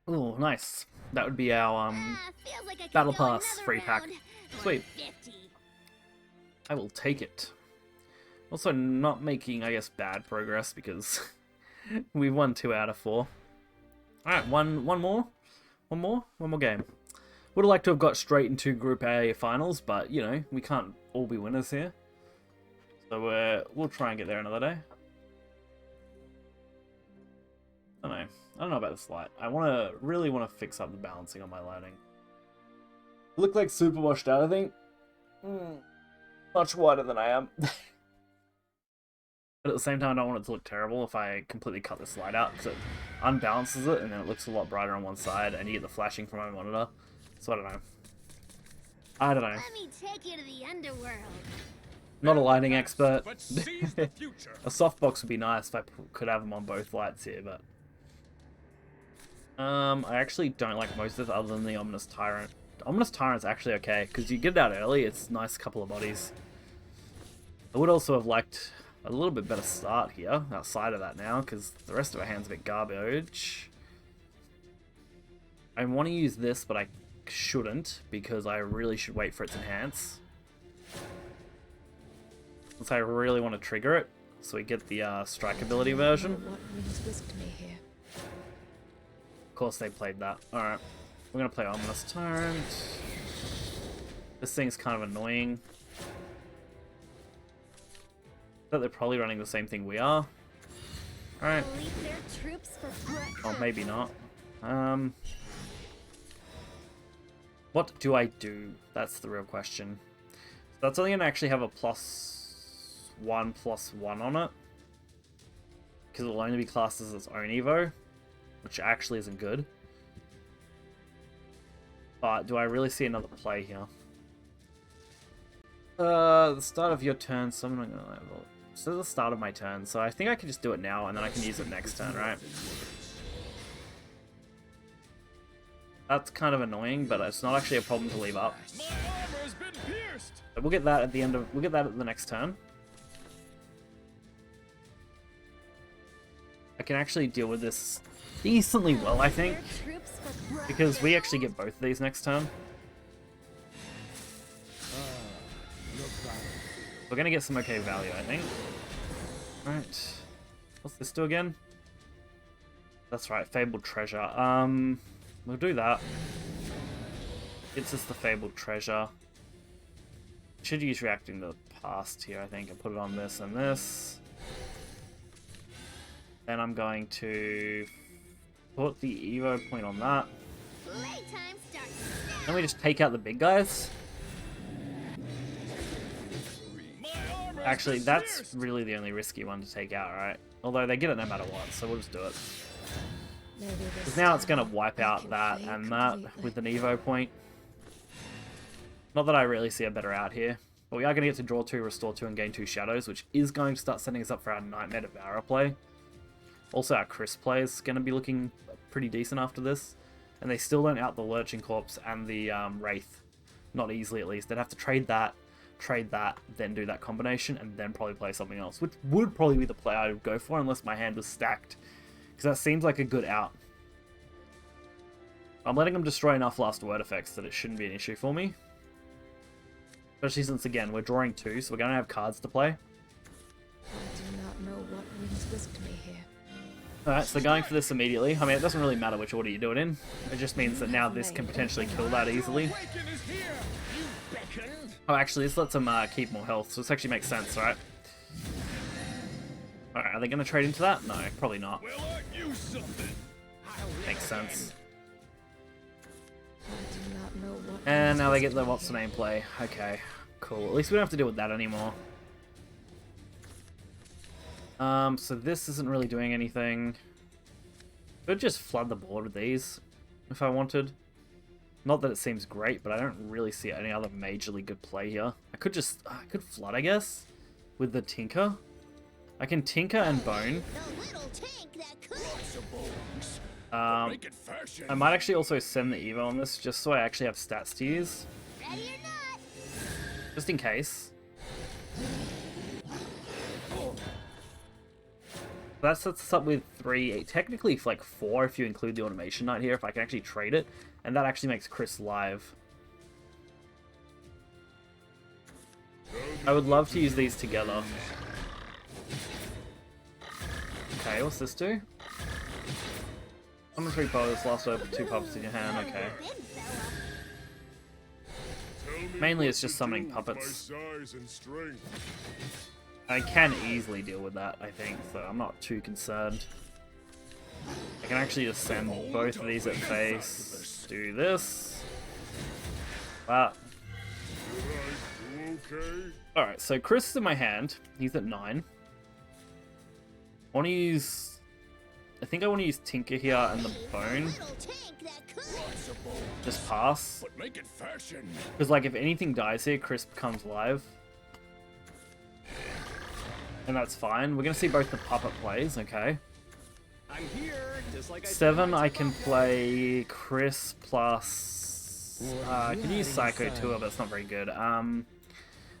Ooh, nice. That would be our Feels like I could Battle go Pass another free pack. round. Sweet. 50. I will take it. Also, not making, I guess, bad progress because we won 2 out of 4. Alright, one more game. Would have liked to have got straight into Group A finals, but, you know, we can't all be winners here. So we'll try and get there another day. I don't know about this light. I really want to fix up the balancing on my lighting. Look like super washed out, I think. Much wider than I am. But at the same time, I don't want it to look terrible if I completely cut this light out, because it unbalances it, and then it looks a lot brighter on one side, and you get the flashing from my monitor. So I don't know. Let me take you to the underworld. Not a lighting expert. But seize the future. A softbox would be nice if I could have them on both lights here, but... I actually don't like most of this other than the Ominous Tyrant. Ominous Tyrant's actually okay, because you get it out early, it's a nice couple of bodies. I would also have liked a little bit better start here, outside of that now, because the rest of our hand's a bit garbage. I want to use this, but I shouldn't, because I really should wait for its enhance. Since I really want to trigger it, so we get the strike ability version. What winds whisked me here? Of course they played that. Alright, we're going to play Ominous Tyrant. This thing's kind of annoying. But they're probably running the same thing we are. Alright. Leave their troops for breakfast. Oh, maybe not. What do I do? That's the real question. So that's only going to actually have a +1/+1 on it. Because it will only be classed as its own Evo. Which actually isn't good. But do I really see another play here? The start of your turn, someone gonna level. So the start of my turn, so I think I can just do it now and then I can use it next turn, right? That's kind of annoying, but it's not actually a problem to leave up. My armor has been pierced. But we'll get that at the end of. We'll get that at the next turn. I can actually deal with this decently well, I think, because we actually get both of these next turn. We're gonna get some okay value, I think. Right. What's this do again? That's right, Fabled Treasure. We'll do that. It's just the Fabled Treasure. Should use Reacting to the Past here, I think, and put it on this and this. Then I'm going to put the Evo point on that. Playtime starts now. Then we just take out the big guys. Actually, that's really the only risky one to take out, right? Although they get it no matter what, so we'll just do it. Because now it's going to wipe out that and that with an Evo point. Not that I really see a better out here. But we are going to get to draw 2, restore 2, and gain 2 shadows, which is going to start setting us up for our Nightmare Devourer play. Also, our Chris play is going to be looking pretty decent after this. And they still don't out the Lurching Corpse and the Wraith. Not easily, at least. They'd have to trade that, then do that combination, and then probably play something else. Which would probably be the play I would go for, unless my hand was stacked. Because that seems like a good out. I'm letting them destroy enough last word effects that it shouldn't be an issue for me. Especially since, again, we're drawing 2, so we're going to have cards to play. I do not know what winds whisked me here. Alright, so going for this immediately. I mean, it doesn't really matter which order you do it in. It just means that now this can potentially kill that easily. Awaken is here. You beckoned. Oh, actually, this lets them keep more health, so this actually makes sense, right? Alright, are they going to trade into that? No, probably not. Well, aren't you something? Makes sense. I do not know what And winds now they get whisked the me what's the here. name play. Okay, cool. At least we don't have to deal with that anymore. So this isn't really doing anything. Could just flood the board with these if I wanted. Not that it seems great, but I don't really see any other majorly good play here. I could just, I could flood, I guess, with the Tinker. I can Tinker and Bone. The little tank that could. Make it fashion. I might actually also send the Evo on this, just so I actually have stats to use. Ready or not. Just in case. That sets us up with 3, technically like 4 if you include the Automation Knight here, if I can actually trade it. And that actually makes Chris live. I would love to use these together. Okay, what's this do? Summon 3 powers, last word, 2 puppets in your hand, okay. Big fella. Mainly it's just summoning puppets. I can easily deal with that, I think, so I'm not too concerned. I can actually just send both of these at face. Do this. Wow. Alright, so Chris is in my hand. He's at 9. I want to use... I think I want to use Tinker here and the Bone. Little tank that could. Just pass. But make it fashion. Because, like, if anything dies here, Chris becomes live. And that's fine. We're going to see both the puppet plays, okay. I'm here, just like 7, I can play Chris plus... I can use Psycho too, but it's not very good. I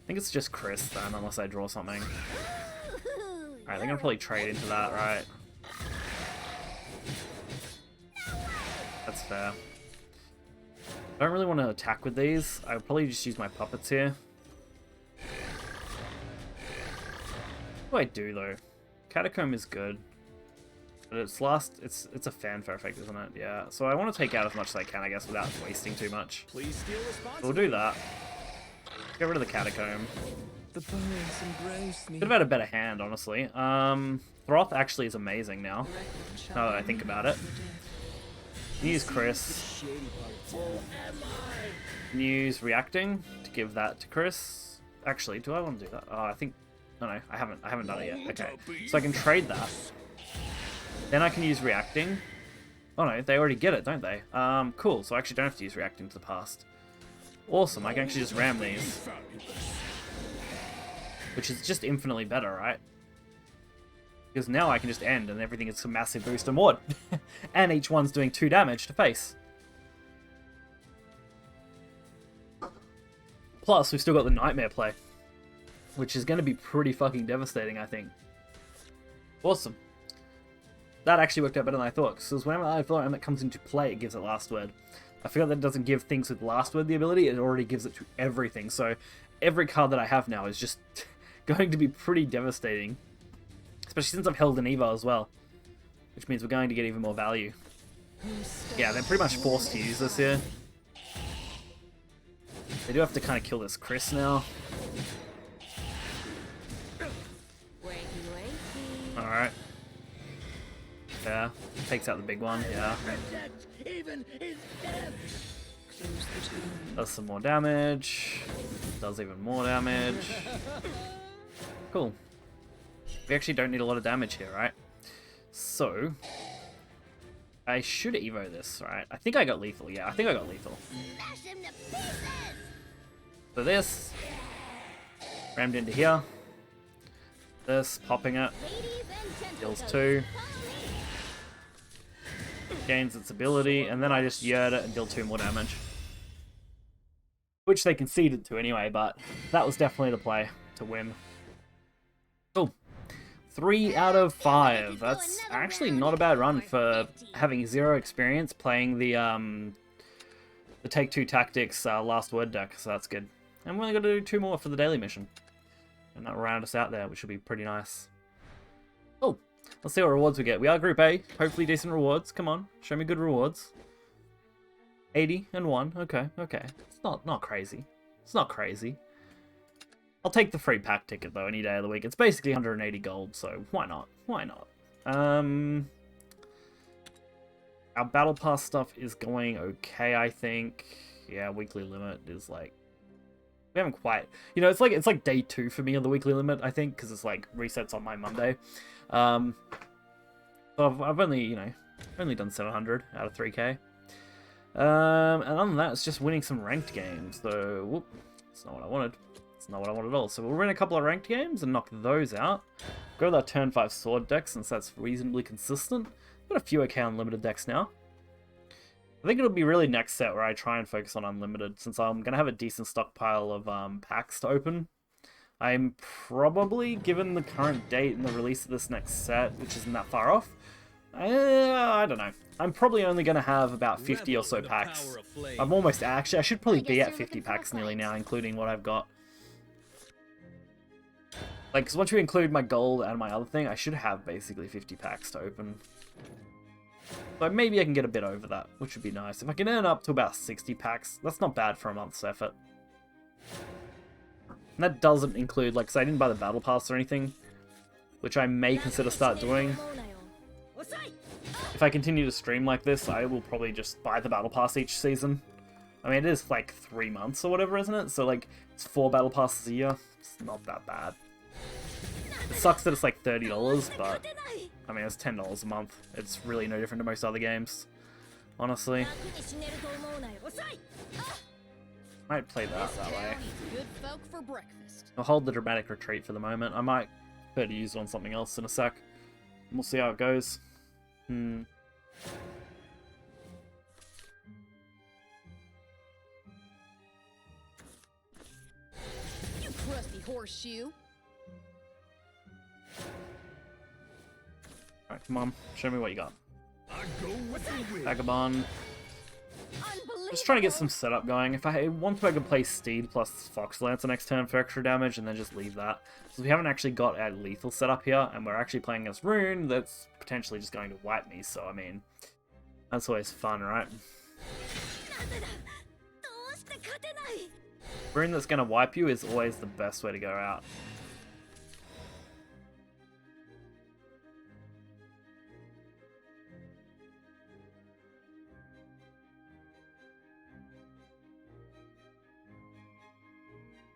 think it's just Chris then, unless I draw something. Alright, they're going to probably trade into that, right? That's fair. I don't really want to attack with these. I would probably just use my puppets here. What do I do though? Catacomb is good. But it's a fanfare effect, isn't it? Yeah. So I want to take out as much as I can, I guess, without wasting too much. Please steal So responsibly. we'll do that. Get rid of the Catacomb. The bones embrace me. Could have had a better hand, honestly. Throth actually is amazing now. Now that I think about it. Use Chris. Use Reacting to give that to Chris. Actually, do I want to do that? Oh, I think... Oh no, I haven't done it yet. Okay. So I can trade that. Then I can use Reacting. Oh no, they already get it, don't they? Cool. So I actually don't have to use Reacting to the past. Awesome, I can actually just ram these. Which is just infinitely better, right? Because now I can just end and everything is a massive boost in wood. And each one's doing 2 damage to face. Plus, we've still got the Nightmare play. Which is going to be pretty fucking devastating, I think. Awesome. That actually worked out better than I thought. Because whenever I thought it comes into play, it gives it last word. I forgot that it doesn't give things with last word the ability, it already gives it to everything. So every card that I have now is just going to be pretty devastating. Especially since I've held an Evo as well. Which means we're going to get even more value. Yeah, they're pretty much forced to use this here. They do have to kind of kill this Chris now. Alright. Yeah, takes out the big one, yeah. Does some more damage. Does even more damage. Cool. We actually don't need a lot of damage here, right? So, I should Evo this, right? I think I got lethal, yeah, I think I got lethal. Smash him to pieces. So this, rammed into here. This, popping it, Ladies and deals gentlemen, 2. follow me. Gains its ability, and then I just yerd it and deal 2 more damage. Which they conceded to anyway, but that was definitely the play to win. Cool. 3 out of 5. That's actually not a bad run for having 0 experience playing the Take-Two Tactics last word deck, so that's good. And we're only going to do 2 more for the daily mission. And that'll round us out there, which will be pretty nice. Oh, let's see what rewards we get. We are Group A. Hopefully decent rewards. Come on, show me good rewards. 80 and 1. Okay, okay. It's not crazy. It's not crazy. I'll take the free pack ticket, though, any day of the week. It's basically 180 gold, so why not? Why not? Our Battle Pass stuff is going okay, I think. Yeah, weekly limit is like We haven't quite, you know, it's like day 2 for me on the weekly limit, I think, because it's like resets on my Monday. So I've only, you know, only done 700 out of 3k. And other than that, it's just winning some ranked games. So, whoop, that's not what I wanted. It's not what I wanted at all. So we'll win a couple of ranked games and knock those out. Go with our turn 5 sword deck since that's reasonably consistent. Got a few OK unlimited decks now. I think it'll be really next set where I try and focus on unlimited, since I'm going to have a decent stockpile of packs to open. I'm probably, given the current date and the release of this next set, which isn't that far off, I don't know. I'm probably only going to have about 50 or so packs. I'm almost, actually, I should probably be at 50 packs nearly now, including what I've got. Like, because once you include my gold and my other thing, I should have basically 50 packs to open. So maybe I can get a bit over that, which would be nice. If I can earn up to about 60 packs, that's not bad for a month's effort. And that doesn't include, like, because I didn't buy the battle pass or anything, which I may consider start doing. If I continue to stream like this, I will probably just buy the battle pass each season. I mean, it is like 3 months or whatever, isn't it? So, like, it's 4 battle passes a year. It's not that bad. It sucks that it's like $30, but I mean, it's $10 a month. It's really no different to most other games, honestly. Might play that way. Good folk for breakfast. I'll hold the dramatic retreat for the moment. I might prefer to use it on something else in a sec. We'll see how it goes. You crusty horseshoe. Alright, come on. Show me what you got. I go with the wind. Vagabond. Just trying to get some setup going. If I want to, I can play Steed plus Fox Lancer next turn for extra damage and then just leave that. So we haven't actually got a lethal setup here, and we're actually playing against Rune that's potentially just going to wipe me, so I mean, that's always fun, right? Rune that's going to wipe you is always the best way to go out.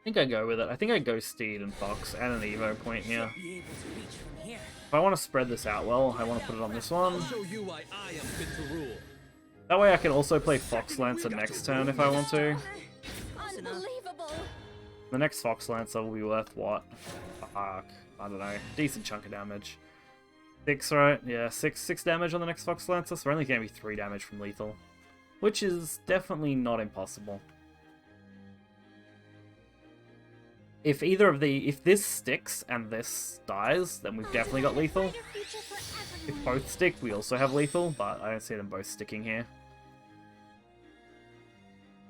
I think I go with it. I think I go Steed and Fox and an Evo point here. If I want to spread this out well, I want to put it on this one. That way I can also play Fox Lancer next turn if I want to. The next Fox Lancer will be worth what? Fuck. I don't know. Decent chunk of damage. 6, right? Yeah, 6 damage on the next Fox Lancer, so we're only going to be 3 damage from lethal. Which is definitely not impossible. If if this sticks and this dies, then we've definitely got lethal. If both stick, we also have lethal, but I don't see them both sticking here.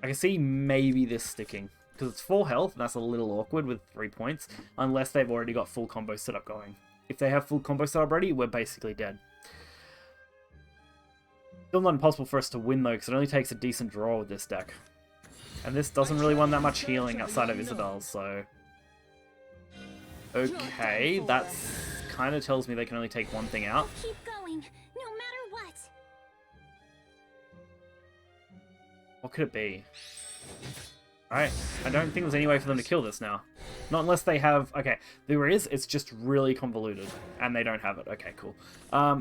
I can see maybe this sticking, because it's full health, and that's a little awkward with 3 points, unless they've already got full combo setup going. If they have full combo setup ready, we're basically dead. Still not impossible for us to win, though, because it only takes a decent draw with this deck. And this doesn't really want that much healing outside of Isabel, so... Okay, that kind of tells me they can only take one thing out. Keep going, no matter what. What could it be? Alright, I don't think there's any way for them to kill this now. Not unless they have... Okay, there is, it's just really convoluted. And they don't have it. Okay, cool.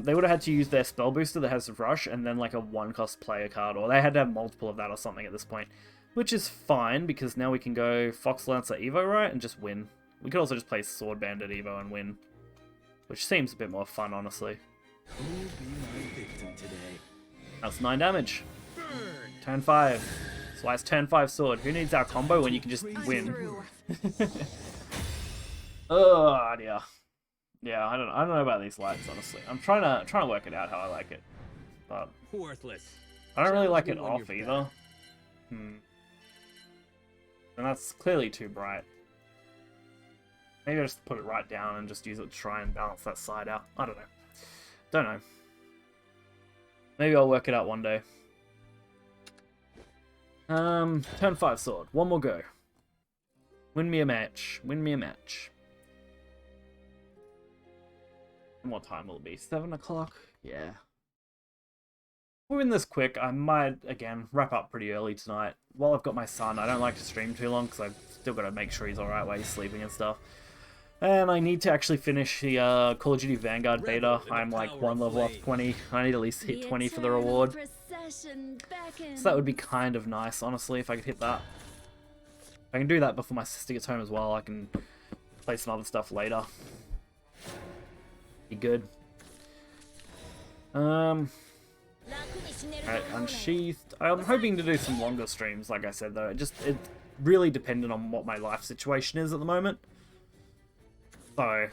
They would have had to use their spell booster that has Rush, and then like a 1-cost player card, or they had to have multiple of that or something at this point. Which is fine, because now we can go Fox Lancer Evo, right, and just win. We could also just play Sword Bandit Evo and win. Which seems a bit more fun, honestly. Who'll be my victim today? That's 9 damage. Turn 5. That's why it's turn 5 sword. Who needs our combo when you can just win? Oh dear. Yeah, I don't know about these lights, honestly. I'm trying to work it out how I like it. But Worthless. I don't really like it off either. And that's clearly too bright. Maybe I just put it right down and just use it to try and balance that side out. I don't know. Don't know. Maybe I'll work it out one day. Turn 5 sword. One more go. Win me a match. Win me a match. And what time will it be? 7 o'clock? Yeah. We'll win this quick. I might, again, wrap up pretty early tonight. While I've got my son, I don't like to stream too long because I still got to make sure he's alright while he's sleeping and stuff. And I need to actually finish the Call of Duty Vanguard beta. I'm like one level off 20. I need to at least hit 20 for the reward. So that would be kind of nice, honestly, if I could hit that. If I can do that before my sister gets home as well, I can play some other stuff later. Be good. Alright, Unsheathed. I'm hoping to do some longer streams, like I said, though. It's really dependent on what my life situation is at the moment. So,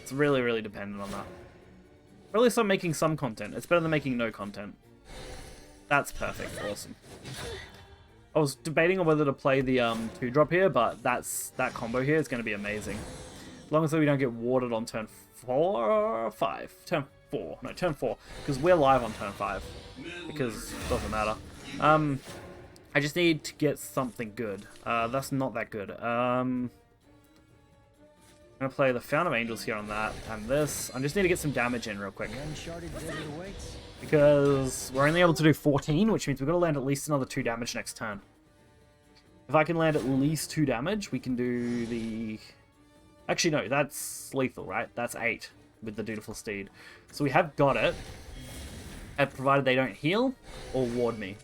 it's really, really dependent on that. Or at least I'm making some content. It's better than making no content. That's perfect. Awesome. I was debating on whether to play the 2-drop here, but that combo here is going to be amazing. As long as we don't get warded on turn 4 or 5. Turn 4. No, turn 4. Because we're live on turn 5. Because it doesn't matter. I just need to get something good. That's not that good. I'm going to play the Fountain of Angels here on that, and this. I just need to get some damage in real quick. Because we're only able to do 14, which means we've got to land at least another 2 damage next turn. If I can land at least 2 damage, we can do the... Actually, no, that's lethal, right? That's 8 with the Dutiful Steed. So we have got it, provided they don't heal or ward me.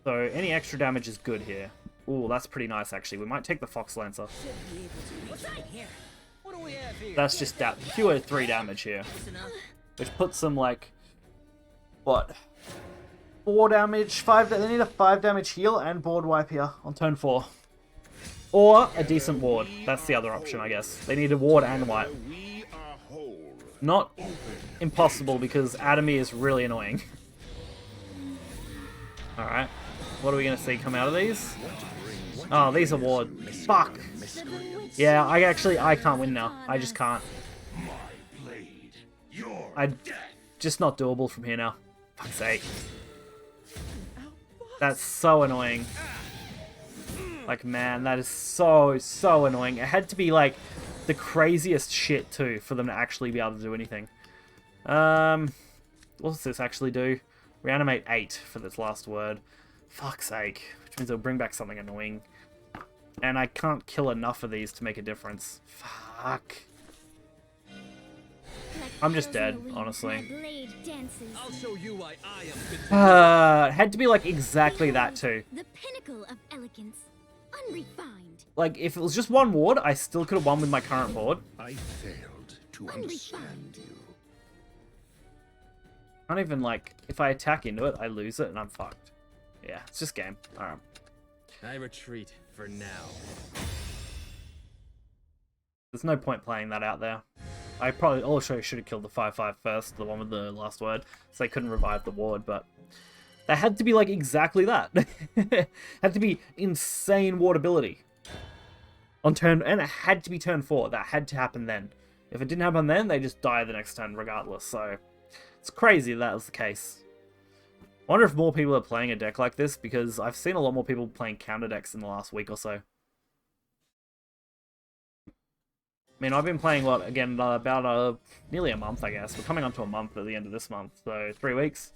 So any extra damage is good here. Ooh, that's pretty nice, actually. We might take the Fox Lancer. That's just that pure 3 damage here. Which puts them like... What? 4 damage, 5... They need a 5 damage heal and board wipe here on turn 4. Or a decent ward. That's the other option, I guess. They need a ward and wipe. Not impossible, because Atomy is really annoying. Alright. What are we going to see come out of these? Oh, these are ward. Fuck. Yeah, I can't win now. I just can't. Just not doable from here now. Fuck's sake. That's so annoying. Like, man, that is so annoying. It had to be, like, the craziest shit, too, for them to actually be able to do anything. What does this actually do? Reanimate 8 for this last word. Fuck's sake. Which means it'll bring back something annoying. And I can't kill enough of these to make a difference. Fuck. I'm just dead, honestly. I'll show you why I am It had to be, like, exactly that, too. The pinnacle of elegance. Unrefined. Like, if it was just one ward, I still could have won with my current board. I failed to understand you. Can't even, like, if I attack into it, I lose it and I'm fucked. Yeah, it's just game. Alright. I retreat for now. There's no point playing that out there. I probably also should have killed the 5/5 first, the one with the last word, so they couldn't revive the ward, but they had to be like exactly that. Had to be insane ward ability. On turn, and it had to be turn 4. That had to happen then. If it didn't happen then, they just die the next turn regardless, so it's crazy that was the case. I wonder if more people are playing a deck like this, because I've seen a lot more people playing counter decks in the last week or so. I mean, I've been playing, what, again, about nearly a month, I guess. We're coming on to a month at the end of this month, so 3 weeks.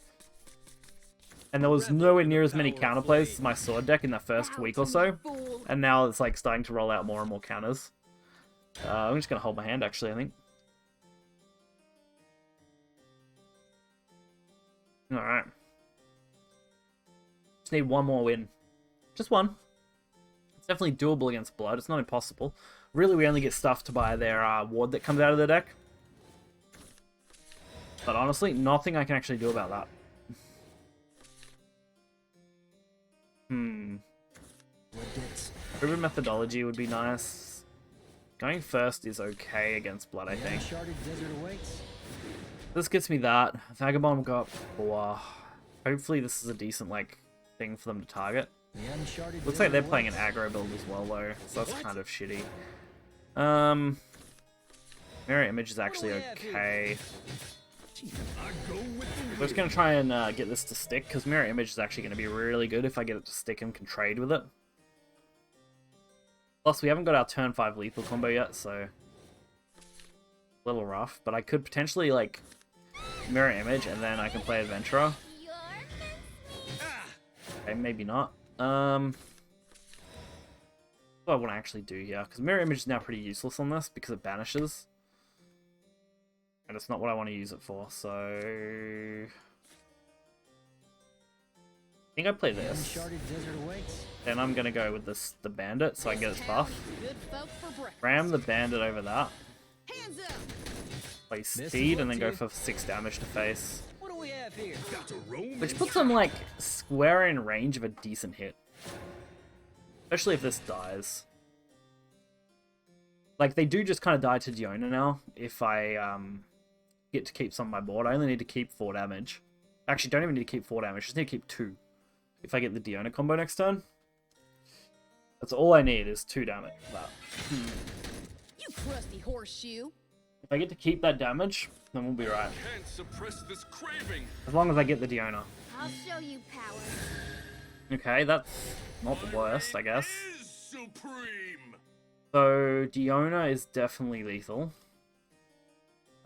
And there was nowhere near as many counterplays as my sword deck in the first week or so. And now it's like starting to roll out more and more counters. I'm just going to hold my hand, actually, I think. Alright. Just need one more win. Just one. It's definitely doable against Blood. It's not impossible. Really, we only get stuff to buy their ward that comes out of their deck. But honestly, nothing I can actually do about that. Proven methodology would be nice. Going first is okay against Blood, I think. This gets me that. Vagabond will go up 4. Hopefully this is a decent, like, thing for them to target. Looks like they're playing an aggro build as well, though, so that's kind of shitty. Mirror Image is actually okay. We're just going to try and get this to stick, because Mirror Image is actually going to be really good if I get it to stick and can trade with it. Plus, we haven't got our turn 5 lethal combo yet, so a little rough. But I could potentially, like, Mirror Image, and then I can play Adventurer. Okay, maybe not. What do I want to actually do here? Because mirror image is now pretty useless on this because it banishes. And it's not what I want to use it for, so... I think I play this. Then I'm going to go with the bandit so I get its buff. Ram the bandit over that. Play speed and then go for 6 damage to face. Which puts them like square in range of a decent hit. Especially if this dies. Like they do just kind of die to Diona now if I get to keep some on my board. I only need to keep 4 damage. Actually, don't even need to keep 4 damage, just need to keep 2. If I get the Diona combo next turn. That's all I need is 2 damage for that. You crusty horseshoe. If I get to keep that damage, then we'll be right. Can't suppress this craving. As long as I get the Diona. I'll show you power. Okay, that's not the worst, I guess. Is supreme. So, Diona is definitely lethal.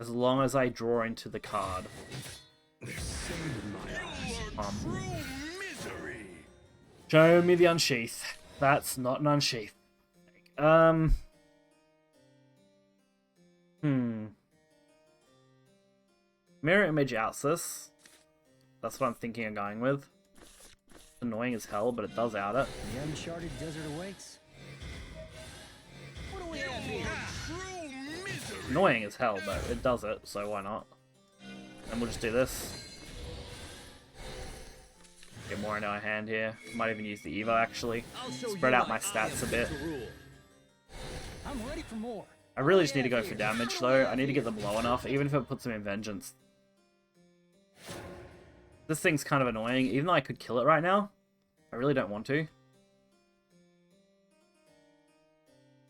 As long as I draw into the card. True misery. Show me the unsheath. That's not an unsheath. Mirror image outs this. That's what I'm thinking of going with. It's annoying as hell, but it does out it. The uncharted desert awaits. What do we have here? True misery. Annoying as hell, but it does it, so why not? And we'll just do this. Get more into our hand here. Might even use the Evo actually. Spread out my stats a bit. I'm ready for more. I really just need to go for damage though. I need to get them low enough, even if it puts them in Vengeance. This thing's kind of annoying, even though I could kill it right now. I really don't want to.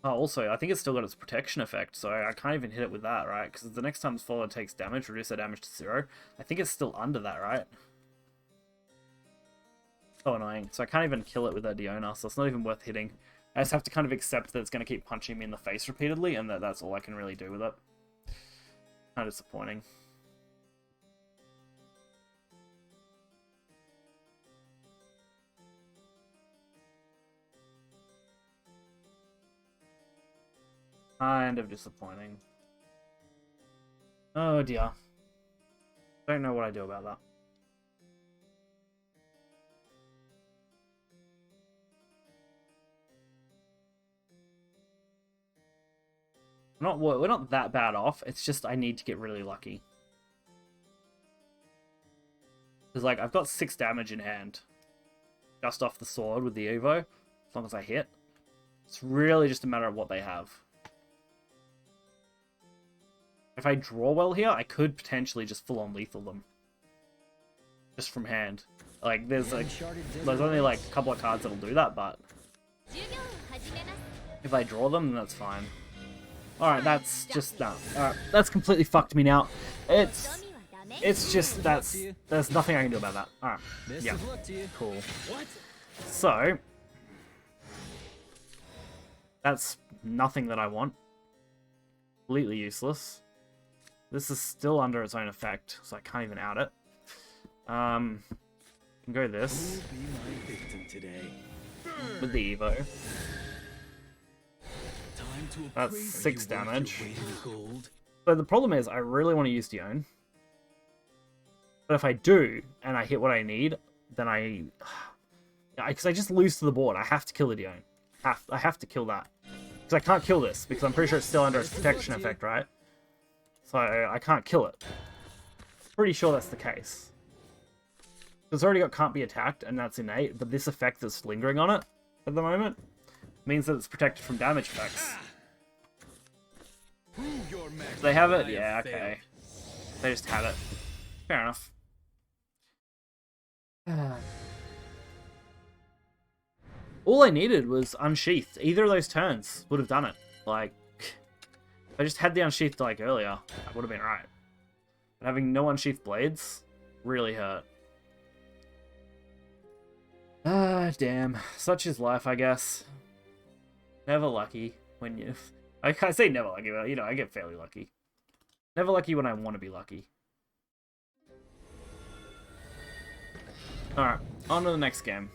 Oh, also, I think it's still got its protection effect, so I can't even hit it with that, right? Because the next time this follower takes damage, reduce their damage to 0. I think it's still under that, right? So annoying. So I can't even kill it with that Diona, so it's not even worth hitting. I just have to kind of accept that it's going to keep punching me in the face repeatedly, and that's all I can really do with it. Kind of disappointing. Kind of disappointing. Oh dear. Don't know what I do about that. We're not that bad off. It's just I need to get really lucky. Because like I've got 6 damage in hand, just off the sword with the Evo. As long as I hit, it's really just a matter of what they have. If I draw well here, I could potentially just full-on lethal them. Just from hand. Like, there's only like a couple of cards that'll do that, but if I draw them, then that's fine. Alright, that's just that. Alright, that's completely fucked me now. It's just, there's nothing I can do about that. Alright, yeah, cool. So, that's nothing that I want. Completely useless. This is still under its own effect, so I can't even out it. Can go this with the Evo. That's 6 damage. So the problem is, I really want to use Dione. But if I do, and I hit what I need, then because I just lose to the board. I have to kill the Dione. I have to kill that. Because I can't kill this, because I'm pretty sure it's still under its protection effect, right? So I can't kill it. Pretty sure that's the case. It's already got can't be attacked, and that's innate, but this effect that's lingering on it at the moment means that it's protected from damage effects. They have it? Yeah, okay. They just had it. Fair enough. All I needed was Unsheathed. Either of those turns would have done it. Like, if I just had the Unsheathed like earlier, I would have been right. But having no Unsheathed blades really hurt. Ah, damn. Such is life, I guess. Never lucky when you... I say never lucky, but, you know, I get fairly lucky. Never lucky when I want to be lucky. Alright, on to the next game.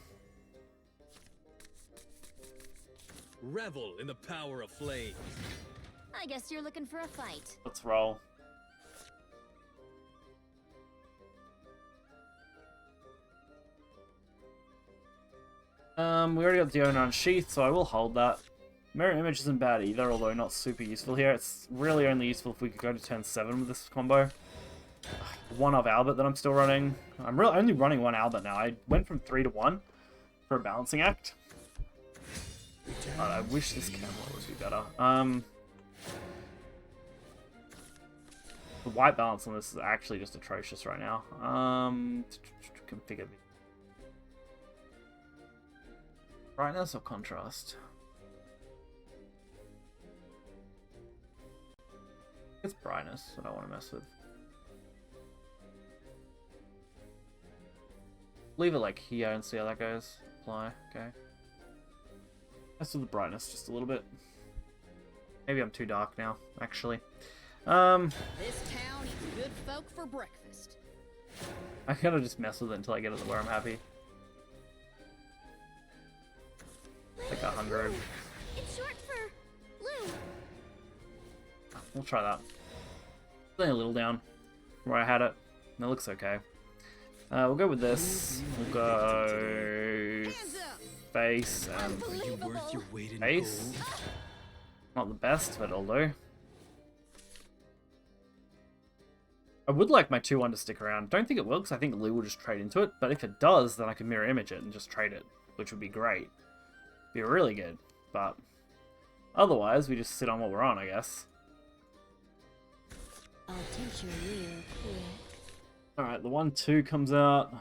Revel in the power of flame. I guess you're looking for a fight. Let's roll. We already got the owner unsheathed, so I will hold that. Mirror image isn't bad either, although not super useful here. It's really only useful if we could go to turn 7 with this combo. One of Albert that I'm still running. I'm really only running one Albert now. I went from 3 to 1 for a balancing act. God, I wish this Camelot would be better. The white balance on this is actually just atrocious right now. Configure brightness or contrast. It's brightness that I want to mess with. Leave it like here and see how that goes. Apply, okay. Mess with the brightness just a little bit. Maybe I'm too dark now, actually. This town eats good folk for breakfast. I gotta just mess with it until I get it to where I'm happy. Like 100. It's short for blue. We'll try that. It's only a little down from where I had it. And it looks okay. We'll go with this. We'll go face and face. Not the best, but it'll do. I would like my 2-1 to stick around. Don't think it will, because I think Lou will just trade into it. But if it does, then I can mirror image it and just trade it, which would be great. Be really good. But otherwise, we just sit on what we're on, I guess. I'll teach you real quick. Alright, the 1-2 comes out.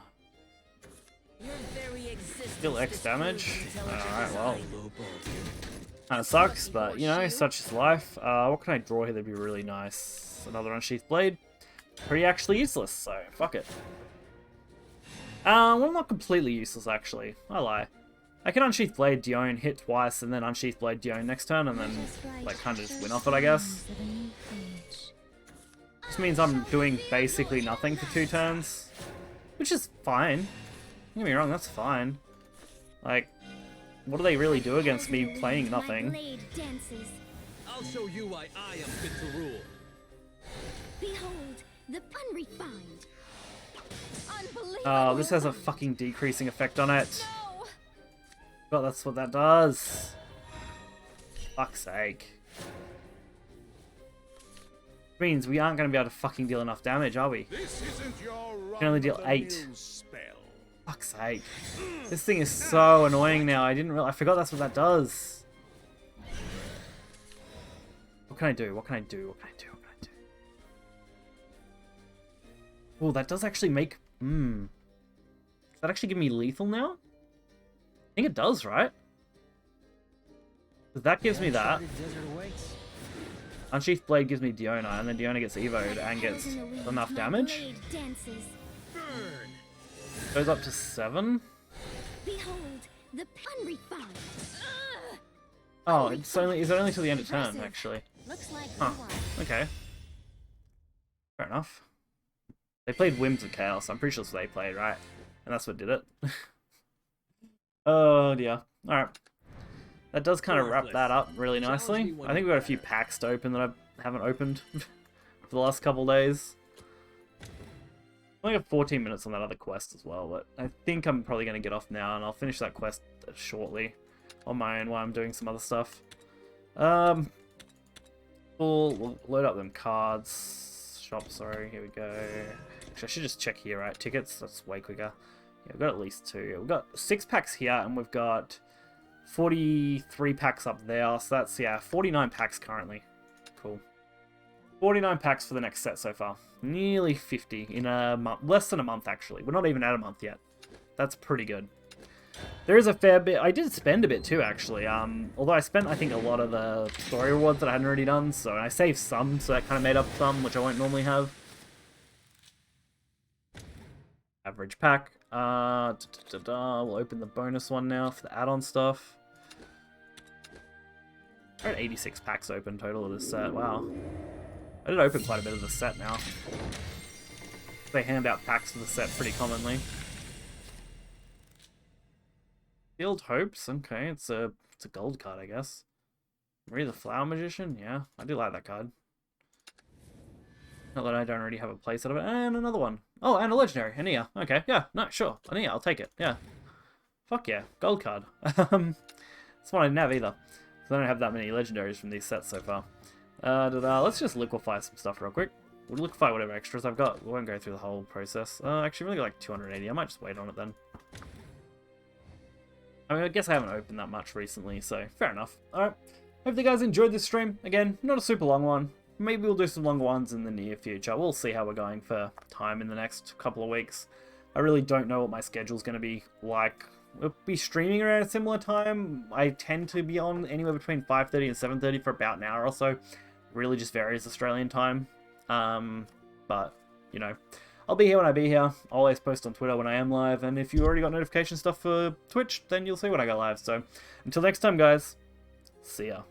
Your very existence Still X damage. displays intelligence Alright, well. design. Kinda sucks, but you know, such is life. What can I draw here that'd be really nice? Another Unsheathed Blade. Pretty actually useless, so fuck it. Well, not completely useless actually. I lie. I can Unsheathed Blade Dione, hit twice, and then Unsheathed Blade Dione next turn, and then like kind of just win off it, I guess. This means I'm doing basically nothing for 2 turns, which is fine. Don't get me wrong, that's fine. Like, what do they really do against me playing nothing? Blade dances. I'll show you why I am fit to rule. Behold, the unrefined. Unbelievable. Oh, this has a fucking decreasing effect on it. No. God, that's what that does. Fuck's sake. Means we aren't going to be able to fucking deal enough damage, are we? This isn't your We can only deal 8. spell. Fuck's sake. This thing is so annoying now. I forgot that's what that does. What can I do? What can I do? What can I do? What can I do? Oh, that does actually make... Does that actually give me lethal now? I think it does, right? 'Cause that gives me that. Desert awaits. Unsheathed Blade gives me Diona, and then Diona gets evoed and gets enough damage. Blade dances. Burn. Goes up to 7. Behold, the unrefined. Ugh. Oh, it's only till the end of turn, actually. Looks like Huh. you won. Okay. Fair enough. They played Whims of Chaos. I'm pretty sure that's what they played, right? And that's what did it. Oh dear. Alright. That does kind of wrap that up really nicely. I think we've got a few packs to open that I haven't opened for the last couple days. I only got 14 minutes on that other quest as well, but I think I'm probably going to get off now, and I'll finish that quest shortly on my own while I'm doing some other stuff. We'll load up them cards. Shop, sorry, here we go. Actually, I should just check here, right? Tickets, that's way quicker. Yeah, we've got at least 2. We've got 6 packs here, and we've got 43 packs up there, so that's, yeah, 49 packs currently. Cool. 49 packs for the next set so far. Nearly 50 in a month. Less than a month, actually. We're not even at a month yet. That's pretty good. There is a fair bit. I did spend a bit too, actually. Although I spent, I think, a lot of the story rewards that I hadn't already done, so I saved some, so that kind of made up some, which I won't normally have. Average pack. We'll open the bonus one now for the add-on stuff. I had 86 packs open total of this set. Wow. I did open quite a bit of the set now. They hand out packs for the set pretty commonly. Field Hopes. Okay, it's a gold card, I guess. Marie the Flower Magician. Yeah, I do like that card. Not that I don't already have a place out of it. And another one. Oh, and a legendary. Ania. Okay, yeah, no, sure. Ania, I'll take it. Yeah. Fuck yeah. Gold card. That's one I didn't have either. So I don't have that many legendaries from these sets so far. Let's just liquefy some stuff real quick. We'll liquefy whatever extras I've got. We won't go through the whole process. Actually, we've only got like 280. I might just wait on it then. I mean, I guess I haven't opened that much recently, so fair enough. Alright. Hope you guys enjoyed this stream. Again, not a super long one. Maybe we'll do some longer ones in the near future. We'll see how we're going for time in the next couple of weeks. I really don't know what my schedule's going to be like. We'll be streaming around a similar time. I tend to be on anywhere between 5:30 and 7:30 for about an hour or so. Really just varies Australian time. But, you know, I'll be here when I be here. I'll always post on Twitter when I am live. And if you already got notification stuff for Twitch, then you'll see when I go live. So, until next time, guys. See ya.